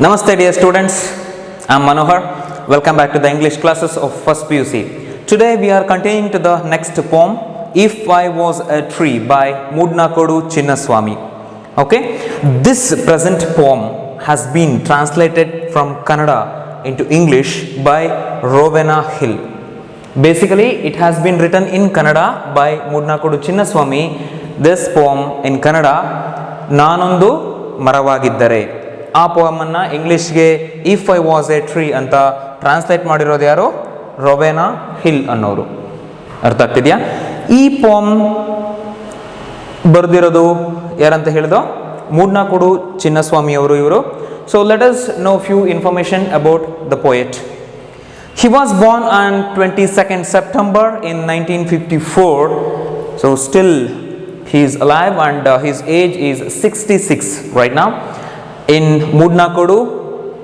Namaste dear students, I am Manohar. Welcome back to the English classes of 1st PUC. Today we are continuing to the next poem, If I Was a Tree by Mudnakodu Chinnaswamy. Okay, this present poem has been translated from Kannada into English by Rowena Hill. Basically, it has been written in Kannada by Mudnakodu Chinnaswamy. This poem in Kannada, Nanondu Maravagiddare. ಆ ಪೋಯಮನ್ನು ಇಂಗ್ಲೀಷ್ಗೆ if I was a tree ಅಂತ translate ಮಾಡಿರೋದು ಯಾರು? ರೊವೆನಾ hill ಅನ್ನೋರು. ಅರ್ಥ ಆಗ್ತಿದೆಯಾ? ಈ ಪೋಮ್ ಬರೆದಿರೋದು ಯಾರಂತ ಹೇಳಿದೋ ಮೂಡ್ನಾಕೋಡು ಚಿನ್ನಸ್ವಾಮಿ ಅವರು ಇವರು. So let us know few information about the poet. He was born on 22nd September in 1954. So still he is alive and his age is 66 right now. In Mudnakodu,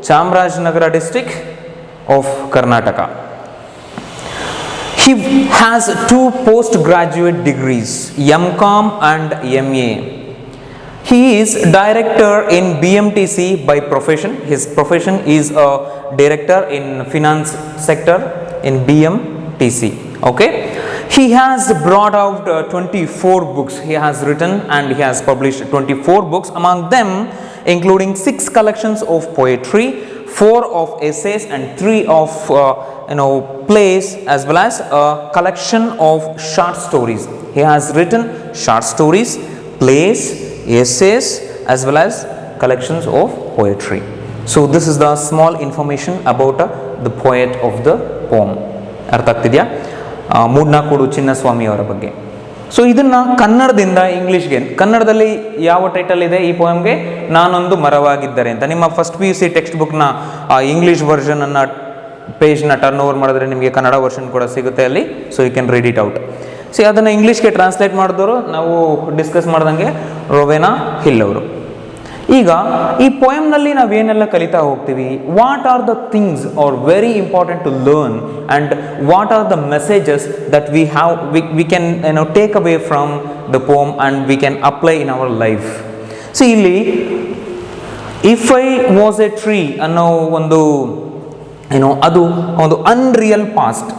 Chamarajanagar district of Karnataka. He has two postgraduate degrees, MCom and MA. He is director in BMTC by profession. His profession is a director in finance sector in BMTC. Okay. He has brought out 24 books. He has written and he has published 24 books. Among them, including 6 collections of poetry, 4 of essays and 3 of plays, as well as a collection of short stories. He has written short stories, plays, essays, as well as collections of poetry. So this is the small information about the poet of the poem. ಅರ್ಥ ಆಗ್ತಿದೆಯಾ? ಮೂಡ್ನಾಕೋಡು ಚಿನ್ನಸ್ವಾಮಿ ಅವರ ಬಗ್ಗೆ. So ಇದನ್ನು ಕನ್ನಡದಿಂದ ಇಂಗ್ಲೀಷ್ಗೆ, ಕನ್ನಡದಲ್ಲಿ ಯಾವ title ಇದೆ ಈ ಪೋಯಮ್ಗೆ? ನಾನೊಂದು ಮರವಾಗಿದ್ದರೆ ಅಂತ. ನಿಮ್ಮ ಫಸ್ಟ್ PUC ಟೆಕ್ಸ್ಟ್ ಬುಕ್ನ ಇಂಗ್ಲೀಷ್ ವರ್ಷನನ್ನು ಪೇಜ್ನ ಟರ್ನ್ ಓವರ್ ಮಾಡಿದ್ರೆ ನಿಮಗೆ ಕನ್ನಡ ವರ್ಷನ್ ಕೂಡ ಸಿಗುತ್ತೆ ಅಲ್ಲಿ. So you can read it out. So ಅದನ್ನು ಇಂಗ್ಲೀಷ್ಗೆ ಟ್ರಾನ್ಸ್ಲೇಟ್ ಮಾಡಿದವರು ನಾವು ಡಿಸ್ಕಸ್ ಮಾಡ್ದಂಗೆ ರೊವೆನಾ ಹಿಲ್ ಅವರು. ಈಗ ಈ ಪೋಯಮ್ನಲ್ಲಿ ನಾವೇನೆಲ್ಲ ಕಲಿತಾ ಹೋಗ್ತೀವಿ, what are the things are very important to learn and what are the messages that we have we can take away from the poem and we can apply in our life. So ಇಲ್ಲಿ if I was a tree ಅನ್ನೋ ಒಂದು ಅದು ಒಂದು unreal past.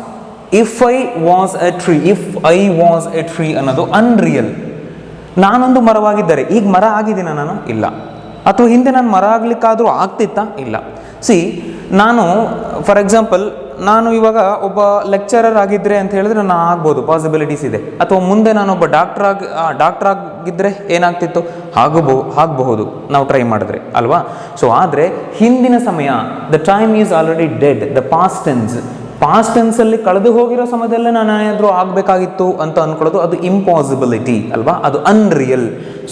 If I was a tree, if I was a tree ಅನ್ನೋದು unreal. ನಾನೊಂದು ಮರವಾಗಿದ್ದರೆ, ಈಗ ಮರ ಆಗಿದ್ದೀನ ನಾನು? ಇಲ್ಲ. ಅಥವಾ ಹಿಂದೆ ನಾನು ಮರ ಆಗಲಿಕ್ಕಾದರೂ ಆಗ್ತಿತ್ತಾ? ಇಲ್ಲ. ನಾನು ಫಾರ್ ಎಕ್ಸಾಂಪಲ್ ನಾನು ಇವಾಗ ಒಬ್ಬ ಲೆಕ್ಚರರ್ ಆಗಿದ್ದರೆ ಅಂತ ಹೇಳಿದ್ರೆ ನಾನು ಆಗ್ಬೋದು, ಪಾಸಿಬಿಲಿಟೀಸ್ ಇದೆ. ಅಥವಾ ಮುಂದೆ ನಾನೊಬ್ಬ ಡಾಕ್ಟರ್ ಆಗಿದ್ದರೆ ಏನಾಗ್ತಿತ್ತು? ಆಗಬಹುದು ನಾವು ಟ್ರೈ ಮಾಡಿದ್ರೆ ಅಲ್ವಾ? ಸೊ ಆದರೆ ಹಿಂದಿನ ಸಮಯ, the time is already dead, the past ಟೆನ್ಸಲ್ಲಿ ಕಳೆದು ಹೋಗಿರೋ ಸಮಯದಲ್ಲೇ ನಾನು ಏನಾದರೂ ಆಗಬೇಕಾಗಿತ್ತು ಅಂತ ಅಂದ್ಕೊಳ್ಳೋದು ಅದು ಇಂಪಾಸಿಬಿಲಿಟಿ ಅಲ್ವಾ? ಅದು ಅನ್ರಿಯಲ್.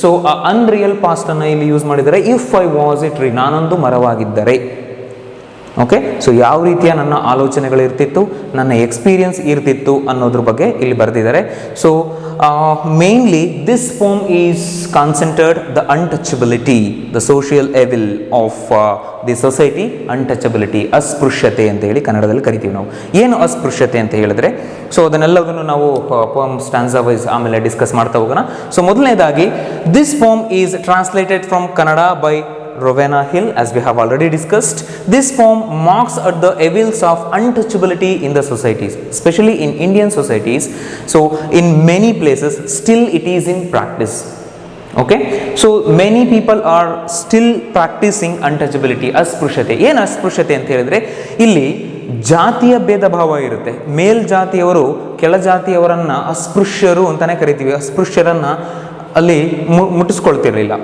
ಸೊ ಆ ಅನ್ರಿಯಲ್ ಪಾಸ್ಟನ್ನು ಇಲ್ಲಿ ಯೂಸ್ ಮಾಡಿದರೆ if I was a tree, ನಾನೊಂದು ಮರವಾಗಿದ್ದರೆ. ಓಕೆ, ಸೊ ಯಾವ ರೀತಿಯ ನನ್ನ ಆಲೋಚನೆಗಳಿರ್ತಿತ್ತು, ನನ್ನ ಎಕ್ಸ್ಪೀರಿಯನ್ಸ್ ಇರ್ತಿತ್ತು ಅನ್ನೋದ್ರ ಬಗ್ಗೆ ಇಲ್ಲಿ ಬರೆದಿದ್ದಾರೆ. So mainly this poem is concentrated the untouchability, the social evil of the society. Untouchability, ಅಸ್ಪೃಶ್ಯತೆ ಅಂತ ಹೇಳಿ ಕನ್ನಡದಲ್ಲಿ ಕರಿತೀವಿ ನಾವು. ಏನು ಅಸ್ಪೃಶ್ಯತೆ ಅಂತ ಹೇಳಿದ್ರೆ, ಸೊ ಅದನ್ನೆಲ್ಲದನ್ನು ನಾವು ಪೋಮ್ ಸ್ಟ್ಯಾನ್ಸಾ ವೈಸ್ ಆಮೇಲೆ ಡಿಸ್ಕಸ್ ಮಾಡ್ತಾ ಹೋಗೋಣ. ಸೊ ಮೊದಲನೇದಾಗಿ, this poem is translated from Kannada by Rowena Hill, as we have already discussed. This poem mocks at the evils of untouchability in the societies, especially in Indian societies. So in many places still it is in practice. Okay, so many people are still practicing untouchability, ಅಸ್ಪೃಶ್ಯತೆ. ಏನು ಅಸ್ಪೃಶ್ಯತೆ ಅಂತ ಹೇಳಿದ್ರೆ, ಇಲ್ಲಿ ಜಾತಿಯ ಭೇದ ಭಾವ ಇರುತ್ತೆ. ಮೇಲ್ಜಾತಿಯವರು ಕೆಳ ಜಾತಿಯವರನ್ನು ಅಸ್ಪೃಶ್ಯರು ಅಂತಾನೆ ಕರಿತೀವಿ. ಅಸ್ಪೃಶ್ಯರನ್ನು ಅಲ್ಲಿ ಮುಟ್ಟಿಸ್ಕೊಳ್ತಿರಲಿಲ್ಲ,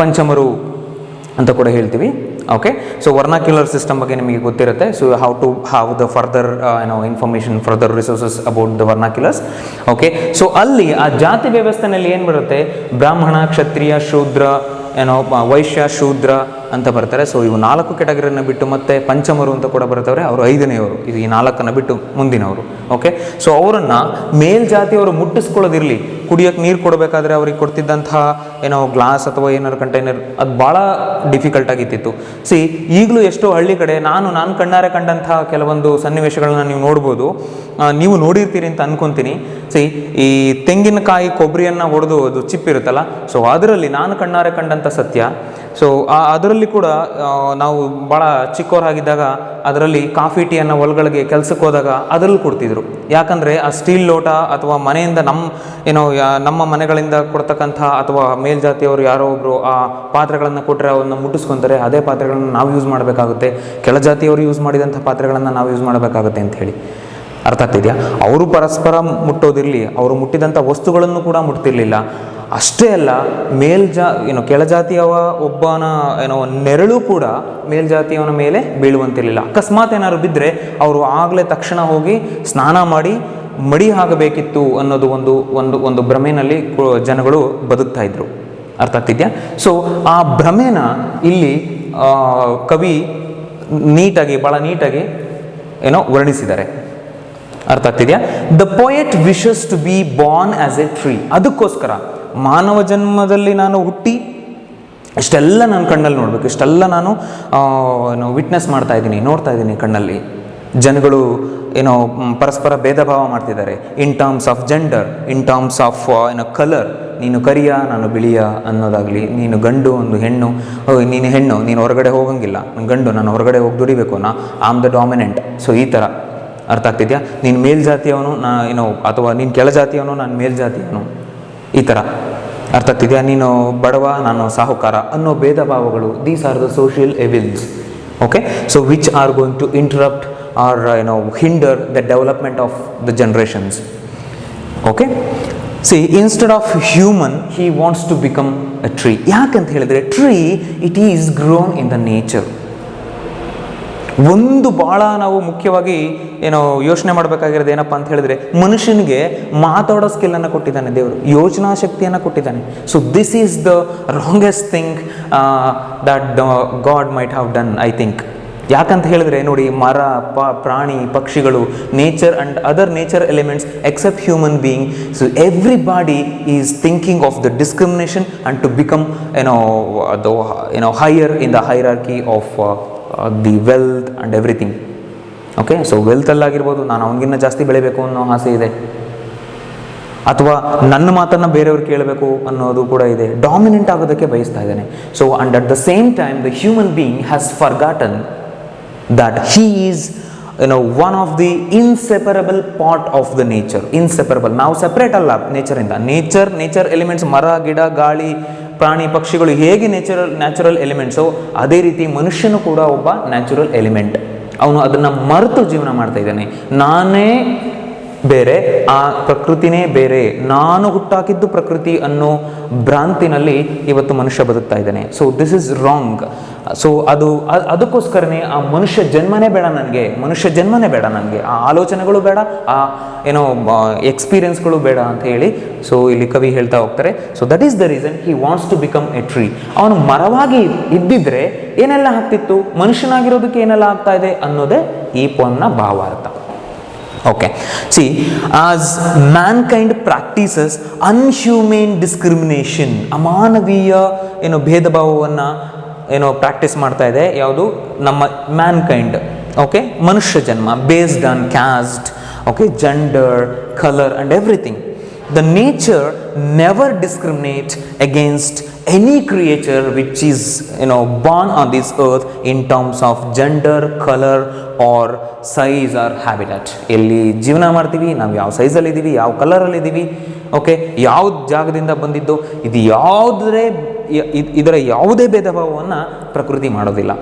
ಪಂಚಮರು ಅಂತ ಕೂಡ ಹೇಳ್ತೀವಿ. ಓಕೆ, ಸೊ ವರ್ನಾಕ್ಯುಲರ್ ಸಿಸ್ಟಮ್ ಬಗ್ಗೆ ನಿಮಗೆ ಗೊತ್ತಿರುತ್ತೆ. So how to have the further information, further resources about the vernaculars. Okay, so ಅಲ್ಲಿ ಆ ಜಾತಿ ವ್ಯವಸ್ಥೆನಲ್ಲಿ ಏನು ಬರುತ್ತೆ? ಬ್ರಾಹ್ಮಣ, ಕ್ಷತ್ರಿಯ, ಶೂದ್ರ, ವೈಶ್ಯ, ಶೂದ್ರ ಅಂತ ಬರ್ತಾರೆ. ಸೊ ಇವು 4 ಕೆಟಗರಿಯನ್ನು ಬಿಟ್ಟು ಮತ್ತೆ ಪಂಚಮರು ಅಂತ ಕೂಡ ಬರ್ತಾರೆ, ಅವರು 5ನೇವರು. ಇದು ಈ 4 ಬಿಟ್ಟು ಮುಂದಿನವರು. ಓಕೆ, ಸೊ ಅವರನ್ನು ಮೇಲ್ಜಾತಿಯವರು ಮುಟ್ಟಿಸ್ಕೊಳ್ಳೋದಿರಲಿ, ಕುಡಿಯೋಕ್ಕೆ ನೀರು ಕೊಡಬೇಕಾದ್ರೆ ಅವ್ರಿಗೆ ಕೊಡ್ತಿದ್ದಂತಹ ಗ್ಲಾಸ್ ಅಥವಾ ಏನಾದ್ರು ಕಂಟೈನರ್, ಅದು ಭಾಳ ಡಿಫಿಕಲ್ಟ್ ಆಗಿತ್ತು. ಈಗಲೂ ಎಷ್ಟೋ ಹಳ್ಳಿ ಕಡೆ ನಾನು ಕಣ್ಣಾರೆ ಕಂಡಂತಹ ಕೆಲವೊಂದು ಸನ್ನಿವೇಶಗಳನ್ನ ನೀವು ನೋಡ್ಬೋದು, ನೀವು ನೋಡಿರ್ತೀರಿ ಅಂತ ಅನ್ಕೊತೀನಿ. ಈ ತೆಂಗಿನಕಾಯಿ ಕೊಬ್ಬರಿಯನ್ನು ಒಡೆದು ಅದು ಚಿಪ್ಪಿರುತ್ತಲ್ಲ, ಸೊ ಅದರಲ್ಲಿ ನಾನು ಕಣ್ಣಾರೆ ಕಂಡಂಥ ಸತ್ಯ, ಸೊ ಅದರಲ್ಲಿ ಕೂಡ ನಾವು ಭಾಳ ಚಿಕ್ಕವರಾಗಿದ್ದಾಗ ಅದರಲ್ಲಿ ಕಾಫಿ ಟೀಯನ್ನು ಒಳಗಳಿಗೆ ಕೆಲಸಕ್ಕೆ ಹೋದಾಗ ಅದರಲ್ಲಿ ಕೊಡ್ತಿದ್ರು. ಯಾಕಂದರೆ ಆ ಸ್ಟೀಲ್ ಲೋಟ ಅಥವಾ ಮನೆಯಿಂದ ನಮ್ಮ ಮನೆಗಳಿಂದ ಕೊಡ್ತಕ್ಕಂಥ ಅಥವಾ ಮೇಲ್ಜಾತಿಯವರು ಯಾರೋ ಒಬ್ಬರು ಆ ಪಾತ್ರೆಗಳನ್ನು ಕೊಟ್ಟರೆ ಅವನ್ನು ಮುಟ್ಟಿಸ್ಕೊತಾರೆ, ಅದೇ ಪಾತ್ರೆಗಳನ್ನು ನಾವು ಯೂಸ್ ಮಾಡಬೇಕಾಗುತ್ತೆ, ಕೆಳಜಾತಿಯವರು ಯೂಸ್ ಮಾಡಿದಂಥ ಪಾತ್ರೆಗಳನ್ನು ನಾವು ಯೂಸ್ ಮಾಡಬೇಕಾಗುತ್ತೆ ಅಂತ ಹೇಳಿ. ಅರ್ಥ ಆಗ್ತಿದೆಯಾ? ಅವರು ಪರಸ್ಪರ ಮುಟ್ಟೋದಿರಲಿ, ಅವರು ಮುಟ್ಟಿದಂಥ ವಸ್ತುಗಳನ್ನು ಕೂಡ ಮುಟ್ತಿರ್ಲಿಲ್ಲ. ಅಷ್ಟೇ ಅಲ್ಲ, ಕೆಳಜಾತಿಯವ ಒಬ್ಬನ ನೆರಳು ಕೂಡ ಮೇಲ್ಜಾತಿಯವನ ಮೇಲೆ ಬೀಳುವಂತಿರಲಿಲ್ಲ. ಅಕಸ್ಮಾತ್ ಏನಾದ್ರು ಬಿದ್ದರೆ ಅವರು ಆಗಲೇ ತಕ್ಷಣ ಹೋಗಿ ಸ್ನಾನ ಮಾಡಿ ಮಡಿ ಆಗಬೇಕಿತ್ತು ಅನ್ನೋದು ಒಂದು ಭ್ರಮೆನಲ್ಲಿ ಜನಗಳು ಬದುಕ್ತಾ ಇದ್ರು. ಅರ್ಥ ಆಗ್ತಿದ್ಯಾ? ಸೊ ಆ ಭ್ರಮೆನ ಇಲ್ಲಿ ಕವಿ ಭಾಳ ನೀಟಾಗಿ ವರ್ಣಿಸಿದ್ದಾರೆ. ಅರ್ಥ ಆಗ್ತಿದೆಯಾ? The poet wishes to be born as a tree. ಅದಕ್ಕೋಸ್ಕರ ಮಾನವ ಜನ್ಮದಲ್ಲಿ ನಾನು ಹುಟ್ಟಿ ಇಷ್ಟೆಲ್ಲ ನಾನು ಕಣ್ಣಲ್ಲಿ ನೋಡಬೇಕು, ಇಷ್ಟೆಲ್ಲ ನಾನು ವಿಟ್ನೆಸ್ ಮಾಡ್ತಾ ಇದ್ದೀನಿ, ನೋಡ್ತಾ ಇದ್ದೀನಿ ಕಣ್ಣಲ್ಲಿ. ಜನಗಳು ಪರಸ್ಪರ ಭೇದ ಭಾವ ಮಾಡ್ತಿದ್ದಾರೆ in terms of gender, in terms of colour. ನೀನು ಕರಿಯ, ನಾನು ಬಿಳಿಯ ಅನ್ನೋದಾಗಲಿ, ನೀನು ಗಂಡು, ಒಂದು ಹೆಣ್ಣು, ನೀನು ಹೆಣ್ಣು, ನೀನು ಹೊರಗಡೆ ಹೋಗಂಗಿಲ್ಲ, ಗಂಡು, ನಾನು ಹೊರಗಡೆ ಹೋಗಿ ದುಡಿಬೇಕು, ಆಮ್ ದ ಡಾಮಿನೆಂಟ್. ಸೊ ಈ ಥರ. ಅರ್ಥ ಆಗ್ತಿದೆಯಾ? ನೀನು ಮೇಲ್ಜಾತಿಯವನು ಅಥವಾ ನೀನು ಕೆಳಜಾತಿಯವನು, ನಾನು ಮೇಲ್ಜಾತಿಯವನು, ಈ ಥರ. ಅರ್ಥ ಆಗ್ತಿದೆಯಾ? ನೀನು ಬಡವ, ನಾನು ಸಾಹುಕಾರ ಅನ್ನೋ ಭೇದ ಭಾವಗಳು. These are the social evils. Okay, so which are going to interrupt or hinder the development of the generations. Okay, see instead of human he wants to become a tree. ಯಾಕಂತ ಹೇಳಿದರೆ tree it is grown in the nature. ಒಂದು ಭಾಳ ನಾವು ಮುಖ್ಯವಾಗಿ ಯೋಚನೆ ಮಾಡಬೇಕಾಗಿರೋದು ಏನಪ್ಪ ಅಂತ ಹೇಳಿದ್ರೆ, ಮನುಷ್ಯನಿಗೆ ಮಾತಾಡೋ ಸ್ಕಿಲ್ಲನ್ನು ಕೊಟ್ಟಿದ್ದಾನೆ ದೇವರು, ಯೋಚನಾ ಶಕ್ತಿಯನ್ನು ಕೊಟ್ಟಿದ್ದಾನೆ. So this is the wrongest thing that God might have done, I think. ಯಾಕಂತ ಹೇಳಿದ್ರೆ ನೋಡಿ, ಮರ, ಪ್ರಾಣಿ, ಪಕ್ಷಿಗಳು, nature and other nature elements except human being. So everybody is thinking of the discrimination and to become higher in the hierarchy of the wealth and everything. Okay, so ವೆಲ್ತಲ್ಲಾಗಿರ್ಬೋದು, ನಾನು ಅವನಿಗಿನ್ನ ಜಾಸ್ತಿ ಬೆಳಿಬೇಕು ಅನ್ನೋ ಆಸೆ ಇದೆ, ಅಥವಾ ನನ್ನ ಮಾತನ್ನು ಬೇರೆಯವ್ರು ಕೇಳಬೇಕು ಅನ್ನೋದು ಕೂಡ ಇದೆ. ಡಾಮಿನೆಂಟ್ ಆಗೋದಕ್ಕೆ ಬಯಸ್ತಾ ಇದ್ದಾನೆ. So and at the same time the human being has forgotten that he is one of the inseparable part of the nature. Inseparable, ನಾವು ಸೆಪ್ರೇಟ್ ಅಲ್ಲ ನೇಚರಿಂದ. ನೇಚರ್ ಎಲಿಮೆಂಟ್ಸ್, ಮರ, ಗಿಡ, ಗಾಳಿ, ಪ್ರಾಣಿ, ಪಕ್ಷಿಗಳು ಹೇಗೆ ನ್ಯಾಚುರಲ್ ಎಲಿಮೆಂಟ್ಸು, ಅದೇ ರೀತಿ ಮನುಷ್ಯನು ಕೂಡ ಒಬ್ಬ ನ್ಯಾಚುರಲ್ ಎಲಿಮೆಂಟ್. ಅವನು ಅದನ್ನು ಮರೆತು ಜೀವನ ಮಾಡ್ತಾ ಇದ್ದಾನೆ. ನಾನೇ ಬೇರೆ, ಆ ಪ್ರಕೃತಿನೇ ಬೇರೆ, ನಾನು ಹುಟ್ಟಾಕಿದ್ದು ಪ್ರಕೃತಿ ಅನ್ನೋ ಭ್ರಾಂತಿನಲ್ಲಿ ಇವತ್ತು ಮನುಷ್ಯ ಬದುಕ್ತಾ ಇದ್ದಾನೆ. So this is wrong. So ಅದಕ್ಕೋಸ್ಕರನೇ ಆ ಮನುಷ್ಯ ಜನ್ಮನೇ ಬೇಡ ನನಗೆ, ಆ ಆಲೋಚನೆಗಳು ಬೇಡ, ಆ ಎಕ್ಸ್ಪೀರಿಯನ್ಸ್ಗಳು ಬೇಡ ಅಂತ ಹೇಳಿ ಸೊ ಇಲ್ಲಿ ಕವಿ ಹೇಳ್ತಾ ಹೋಗ್ತಾರೆ. So that is the reason he wants to become a tree. ಅವನು ಮರವಾಗಿ ಇದ್ದಿದ್ರೆ ಏನೆಲ್ಲ ಆಗ್ತಿತ್ತು, ಮನುಷ್ಯನಾಗಿರೋದಕ್ಕೆ ಏನೆಲ್ಲ ಆಗ್ತಾ ಇದೆ ಅನ್ನೋದೇ ಈ ಪೋಮ್ನ ಭಾವಾರ್ಥ. Okay, see, as mankind practices unhumane discrimination, ಅಮಾನವೀಯ ಭೇದ ಭಾವವನ್ನು ಪ್ರಾಕ್ಟೀಸ್ ಮಾಡ್ತಾ ಇದೆ ಯಾವುದು ನಮ್ಮ ಮ್ಯಾನ್ಕೈಂಡ್. ಓಕೆ, ಮನುಷ್ಯ ಜನ್ಮ based on caste, okay, gender, colour and everything. The nature never discriminates against any creature which is born on this earth in terms of gender, color or size or habitat. ಎಲ್ಲಿ ಜೀವನ ಮಾಡ್ತೀವಿ, ನಾವು ಯಾವ ಸೈಜಲ್ಲಿ ಇದ್ದೀವಿ, ಯಾವ ಕಲರಲ್ಲಿ ಇದ್ದೀವಿ, ಓಕೆ, ಯಾವ ಜಾಗದಿಂದ ಬಂದಿದ್ದು, ಇದರ ಯಾವುದೇ ಭೇದ ಭಾವವನ್ನು ಪ್ರಕೃತಿ ಮಾಡೋದಿಲ್ಲ.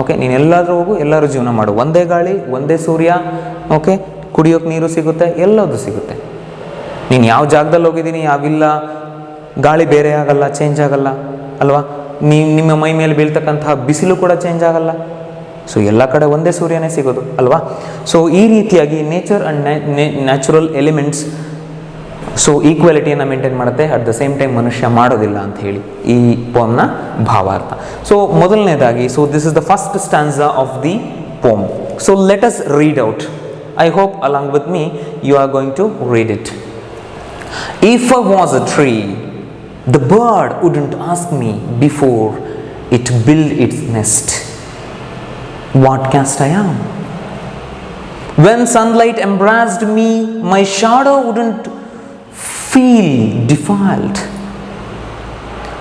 ಓಕೆ, ನೀನು ಎಲ್ಲಾದರೂ ಹೋಗು, ಎಲ್ಲರೂ ಜೀವನ ಮಾಡು, ಒಂದೇ ಗಾಳಿ, ಒಂದೇ ಸೂರ್ಯ, ಓಕೆ, ಕುಡಿಯೋಕೆ ನೀರು ಸಿಗುತ್ತೆ, ಎಲ್ಲದೂ ಸಿಗುತ್ತೆ. ನೀನು ಯಾವ ಜಾಗದಲ್ಲಿ ಹೋಗಿದ್ದೀನಿ, ಯಾವಿಲ್ಲ, ಗಾಳಿ ಬೇರೆ ಆಗಲ್ಲ, ಚೇಂಜ್ ಆಗಲ್ಲ ಅಲ್ವಾ? ನಿಮ್ಮ ಮೈ ಮೇಲೆ ಬೀಳ್ತಕ್ಕಂತಹ ಬಿಸಿಲು ಕೂಡ ಚೇಂಜ್ ಆಗಲ್ಲ. ಸೊ ಎಲ್ಲ ಕಡೆ ಒಂದೇ ಸೂರ್ಯನೇ ಸಿಗೋದು ಅಲ್ವಾ? ಸೊ ಈ ರೀತಿಯಾಗಿ nature and natural elements so ಈಕ್ವಾಲಿಟಿಯನ್ನು ಮೇಂಟೈನ್ ಮಾಡುತ್ತೆ. ಅಟ್ ದ ಸೇಮ್ ಟೈಮ್ ಮನುಷ್ಯ ಮಾಡೋದಿಲ್ಲ ಅಂತ ಹೇಳಿ ಈ ಪೋಮ್ನ ಭಾವಾರ್ಥ. ಸೊ ಮೊದಲನೇದಾಗಿ, so this is the first stanza of the poem. So let us read out. I hope along with me you are going to read it. If I was a tree, the bird wouldn't ask me before it built its nest what caste I am. When sunlight embraced me, my shadow wouldn't feel defiled.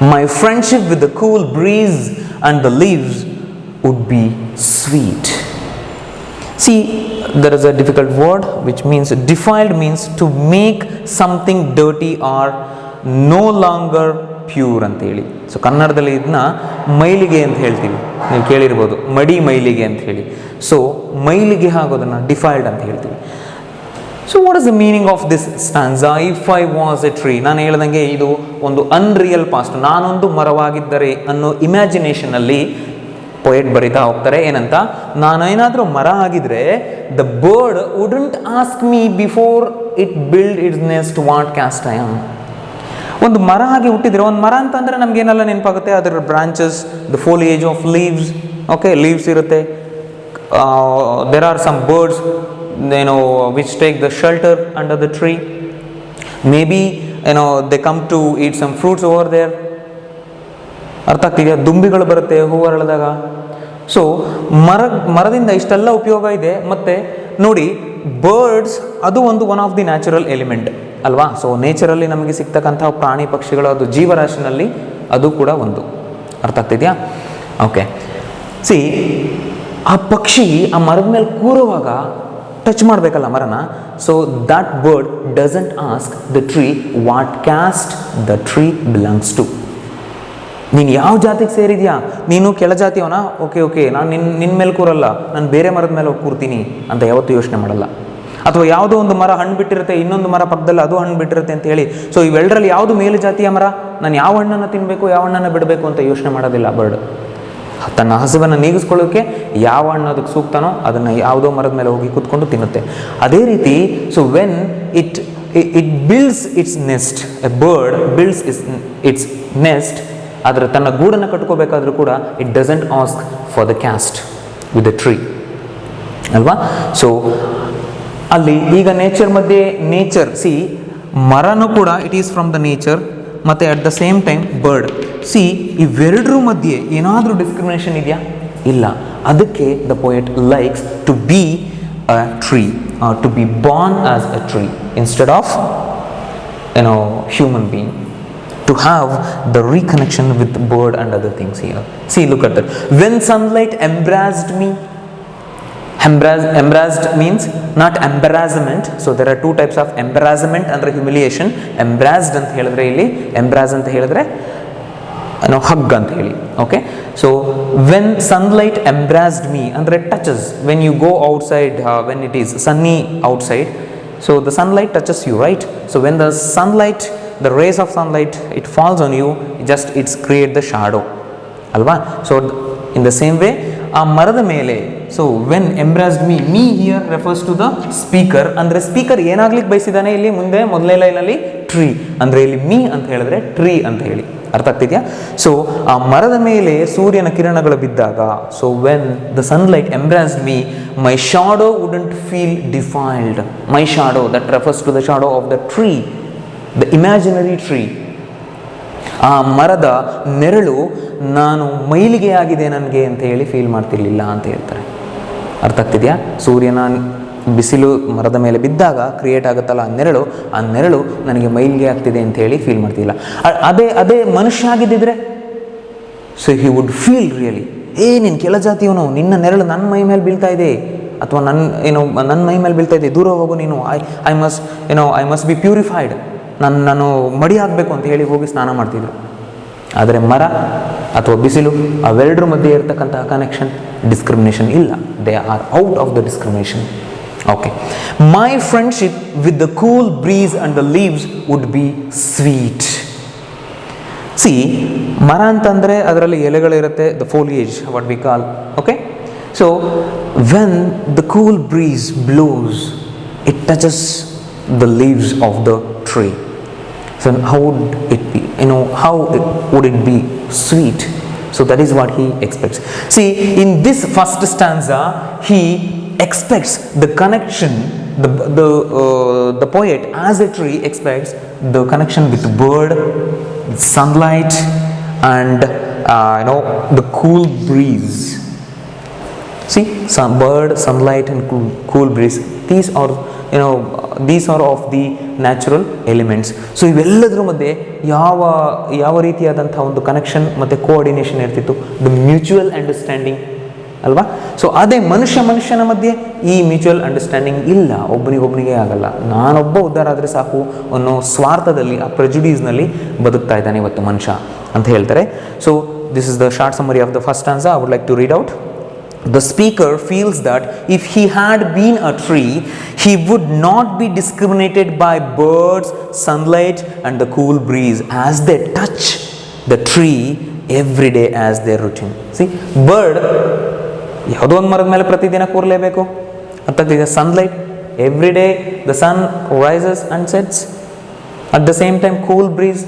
My friendship with the cool breeze and the leaves would be sweet. See, there is a difficult word which means defiled, means to make something dirty or no longer pure ಅಂತೇಳಿ. So ಕನ್ನಡದಲ್ಲಿ ಇದನ್ನ ಮೈಲಿಗೆ ಅಂತ ಹೇಳ್ತೀವಿ, ನೀವು ಕೇಳಿರ್ಬೋದು, ಮಡಿ ಮೈಲಿಗೆ ಅಂತ ಹೇಳಿ. ಸೊ ಮೈಲಿಗೆ ಆಗೋದನ್ನು ಡಿಫೈಲ್ಡ್ ಅಂತ ಹೇಳ್ತೀವಿ. So what is the meaning of this ಸ್ಟಾನ್ಸಾ? If I was a tree, ನಾನು ಹೇಳ್ದಂಗೆ ಇದು ಒಂದು ಅನ್ರಿಯಲ್ ಪಾಸ್ಟ್, ನಾನೊಂದು ಮರವಾಗಿದ್ದರೆ ಅನ್ನೋ ಇಮ್ಯಾಜಿನೇಷನಲ್ಲಿ ಪೊಯೆಟ್ ಬರಿತಾ ಹೋಗ್ತಾರೆ. ಏನಂತ, ನಾನೇನಾದರೂ ಮರ ಆಗಿದ್ರೆ the bird wouldn't ask me before it build its nest what caste I am. ಒಂದು ಮರ ಆಗಿ ಹುಟ್ಟಿದ್ರೆ, ಒಂದು ಮರ ಅಂತಂದರೆ ನಮಗೇನೆಲ್ಲ ನೆನಪಾಗುತ್ತೆ? ಅದರ branches, the foliage of leaves, okay, leaves ಇರುತ್ತೆ. There are some birds which take the shelter under the tree. Maybe they come to eat some fruits over there. ಅರ್ಥ ಆಗ್ತಿದೆಯಾ? ದುಂಬಿಗಳು ಬರುತ್ತೆ ಹೂವು ಅರಳಿದಾಗ. ಸೊ ಮರದಿಂದ ಇಷ್ಟೆಲ್ಲ ಉಪಯೋಗ ಇದೆ. ಮತ್ತು ನೋಡಿ, ಬರ್ಡ್ಸ್ ಅದು ಒಂದು one of the natural element ಅಲ್ವಾ? ಸೊ ನೇಚರಲ್ಲಿ ನಮಗೆ ಸಿಗ್ತಕ್ಕಂಥ ಪ್ರಾಣಿ ಪಕ್ಷಿಗಳು, ಅದು ಜೀವರಾಶಿನಲ್ಲಿ ಅದು ಕೂಡ ಒಂದು. ಅರ್ಥ ಆಗ್ತಿದೆಯಾ? ಓಕೆ, ಸಿ, ಆ ಪಕ್ಷಿ ಆ ಮರದ ಮೇಲೆ ಕೂರುವಾಗ ಟಚ್ ಮಾಡಬೇಕಲ್ಲ ಮರನ. So that bird doesn't ask the tree what caste the tree belongs to. ನೀನು ಯಾವ ಜಾತಿಗೆ ಸೇರಿದ್ಯಾ? ನೀನು ಕೆಳಜಾತಿಯವನ? ಓಕೆ, ನಾನು ನಿನ್ನ ಮೇಲೆ ಕೂರಲ್ಲ, ನಾನು ಬೇರೆ ಮರದ ಮೇಲೆ ಹೋಗಿ ಕೂರ್ತೀನಿ ಅಂತ ಯಾವತ್ತೂ ಯೋಚನೆ ಮಾಡಲ್ಲ. ಅಥವಾ ಯಾವುದೋ ಒಂದು ಮರ ಹಣ್ಣು ಬಿಟ್ಟಿರುತ್ತೆ, ಇನ್ನೊಂದು ಮರ ಪಕ್ಕದಲ್ಲಿ ಅದು ಹಣ್ಣು ಬಿಟ್ಟಿರುತ್ತೆ ಅಂತ ಹೇಳಿ, ಸೊ ಇವೆರಡರಲ್ಲಿ ಯಾವುದು ಮೇಲು ಜಾತಿಯ ಮರ, ನಾನು ಯಾವ ಹಣ್ಣನ್ನು ತಿನ್ನಬೇಕು, ಯಾವ ಹಣ್ಣನ್ನು ಬಿಡಬೇಕು ಅಂತ ಯೋಚನೆ ಮಾಡೋದಿಲ್ಲ ಬರ್ಡ್. ತನ್ನ ಹಸಿವನ್ನು ನೀಗಿಸ್ಕೊಳ್ಳೋಕ್ಕೆ ಯಾವ ಹಣ್ಣು ಅದಕ್ಕೆ ಸೂಕ್ತನೋ ಅದನ್ನು ಯಾವುದೋ ಮರದ ಮೇಲೆ ಹೋಗಿ ಕೂತ್ಕೊಂಡು ತಿನ್ನುತ್ತೆ. ಅದೇ ರೀತಿ, so when it builds its nest, a bird builds its nest, ಆದರೆ ತನ್ನ ಗೂಡನ್ನು ಕಟ್ಕೋಬೇಕಾದ್ರೂ ಕೂಡ it doesn't ask for the caste with the tree ಅಲ್ವಾ? ಸೊ ಅಲ್ಲಿ ಈಗ ನೇಚರ್ ಸಿ, ಮರನೂ ಕೂಡ it is from the nature, ಮತ್ತು at the same time bird. See, ಇವೆರಡರ ಮಧ್ಯೆ ಏನಾದರೂ ಡಿಸ್ಕ್ರಿಮಿನೇಷನ್ ಇದೆಯಾ? ಇಲ್ಲ. ಅದಕ್ಕೆ the poet likes to be a tree, to be born as a tree instead of human being, to have the reconnection with the bird and other things here. See, look at that. When sunlight embraced me, embraced means not embarrassment. So there are two types of embarrassment and humiliation. Embraced anta helidre illi, embrace anta helidre hug anta heli. Okay, so when sunlight embraced me andre touches, when you go outside, when it is sunny outside, so the sunlight touches you, right? So when the sunlight, the rays of sunlight, it falls on you, it's create the shadow alva. So in the same way, ಆ ಮರದ ಮೇಲೆ, so when embraced me here refers to the speaker. ಅಂದರೆ speaker ಏನಾಗ್ಲಿಕ್ಕೆ ಬಯಸಿದ್ದಾನೆ ಇಲ್ಲಿ ಮೊದಲನೇ ಲೈನಲ್ಲಿ? Tree. ಅಂದರೆ ಇಲ್ಲಿ ಮೀ ಅಂತ ಹೇಳಿದ್ರೆ ಟ್ರೀ ಅಂತ ಹೇಳಿ. ಅರ್ಥ ಆಗ್ತಿದೆಯಾ? ಸೊ ಆ ಮರದ ಮೇಲೆ ಸೂರ್ಯನ ಕಿರಣಗಳು ಬಿದ್ದಾಗ, so when the sunlight embraced me, my shadow wouldn't feel defiled. My shadow, that refers to the shadow of the tree, the imaginary tree. ಆ ಮರದ ನೆರಳು ನಾನು ಮೈಲಿಗೆ ಆಗಿದೆ ನನಗೆ ಅಂತ ಹೇಳಿ ಫೀಲ್ ಮಾಡ್ತಿರ್ಲಿಲ್ಲ ಅಂತ ಹೇಳ್ತಾರೆ. ಅರ್ಥ ಆಗ್ತಿದೆಯಾ? ಸೂರ್ಯನ ಬಿಸಿಲು ಮರದ ಮೇಲೆ ಬಿದ್ದಾಗ ಕ್ರಿಯೇಟ್ ಆಗುತ್ತಲ್ಲ ಆ ನೆರಳು ನನಗೆ ಮೈಲಿಗೆ ಆಗ್ತಿದೆ ಅಂತ ಹೇಳಿ ಫೀಲ್ ಮಾಡ್ತಿಲ್ಲ. ಅದೇ ಮನುಷ್ಯ ಆಗಿದ್ದಿದ್ರೆ, so he would feel really, ನಿನ್ನ ಕೆಳಜಾತಿಯವನು, ನಿನ್ನ ನೆರಳು ನನ್ನ ಮೈ ಮೇಲೆ ಬೀಳ್ತಾ ಇದೆ, ಅಥವಾ ನನ್ನ ಮೈ ಮೇಲೆ ಬೀಳ್ತಾ ಇದೆ, ದೂರ ಹೋಗು ನೀನು, ಐ ಮಸ್ಟ್ ಬಿ ಪ್ಯೂರಿಫೈಡ್, ನಾನು ಮಡಿ ಆಗಬೇಕು ಅಂತ ಹೇಳಿ ಹೋಗಿ ಸ್ನಾನ ಮಾಡ್ತಿದ್ರು. ಆದರೆ ಮರ ಅಥವಾ ಬಿಸಿಲು, ಅವೆರಡರ ಮಧ್ಯೆ ಇರತಕ್ಕಂತಹ ಕನೆಕ್ಷನ್, ಡಿಸ್ಕ್ರಿಮಿನೇಷನ್ ಇಲ್ಲ. They are out of the discrimination. Okay, my friendship with the cool breeze and the leaves would be sweet. See, ಮರ ಅಂತಂದರೆ ಅದರಲ್ಲಿ ಎಲೆಗಳಿರುತ್ತೆ, the foliage, what we call. Okay, so when the cool breeze blows, it touches the leaves of the tree. So how would it be? How would it be sweet? So that is what he expects. See, in this first stanza, he expects the connection. The poet, as a tree, expects the connection with the bird, sunlight, and the cool breeze. See, bird, sunlight, and cool breeze. These are these are of the natural elements. So ಇವೆಲ್ಲದರ ಮಧ್ಯೆ ಯಾವ ರೀತಿಯಾದಂಥ ಒಂದು connection ಮತ್ತು coordination ಇರ್ತಿತ್ತು? The mutual understanding ಅಲ್ವಾ? So ಅದೇ ಮನುಷ್ಯನ ಮಧ್ಯೆ ಈ ಮ್ಯೂಚುವಲ್ ಅಂಡರ್ಸ್ಟ್ಯಾಂಡಿಂಗ್ ಇಲ್ಲ, ಒಬ್ಬನಿಗೊಬ್ಬನಿಗೆ ಆಗಲ್ಲ. ನಾನೊಬ್ಬ ಉದ್ಧಾರ ಆದರೆ ಸಾಕು ಅನ್ನೋ ಸ್ವಾರ್ಥದಲ್ಲಿ, ಆ ಪ್ರೆಜುಡೀಸ್ನಲ್ಲಿ ಬದುಕ್ತಾ ಇದ್ದಾನೆ ಇವತ್ತು ಮನುಷ್ಯ ಅಂತ ಹೇಳ್ತಾರೆ. So this is the short summary of the first stanza. I would like to read out. The speaker feels that if he had been a tree, he would not be discriminated by birds, sunlight and the cool breeze as they touch the tree every day as their routine. See, bird ಯಾವುದೋ ಒಂದು ಮರದ ಮೇಲೆ ಪ್ರತಿದಿನ ಕೂರಲೇಬೇಕು ಅಂತ. Sunlight every day, the sun rises and sets. At the same time cool breeze,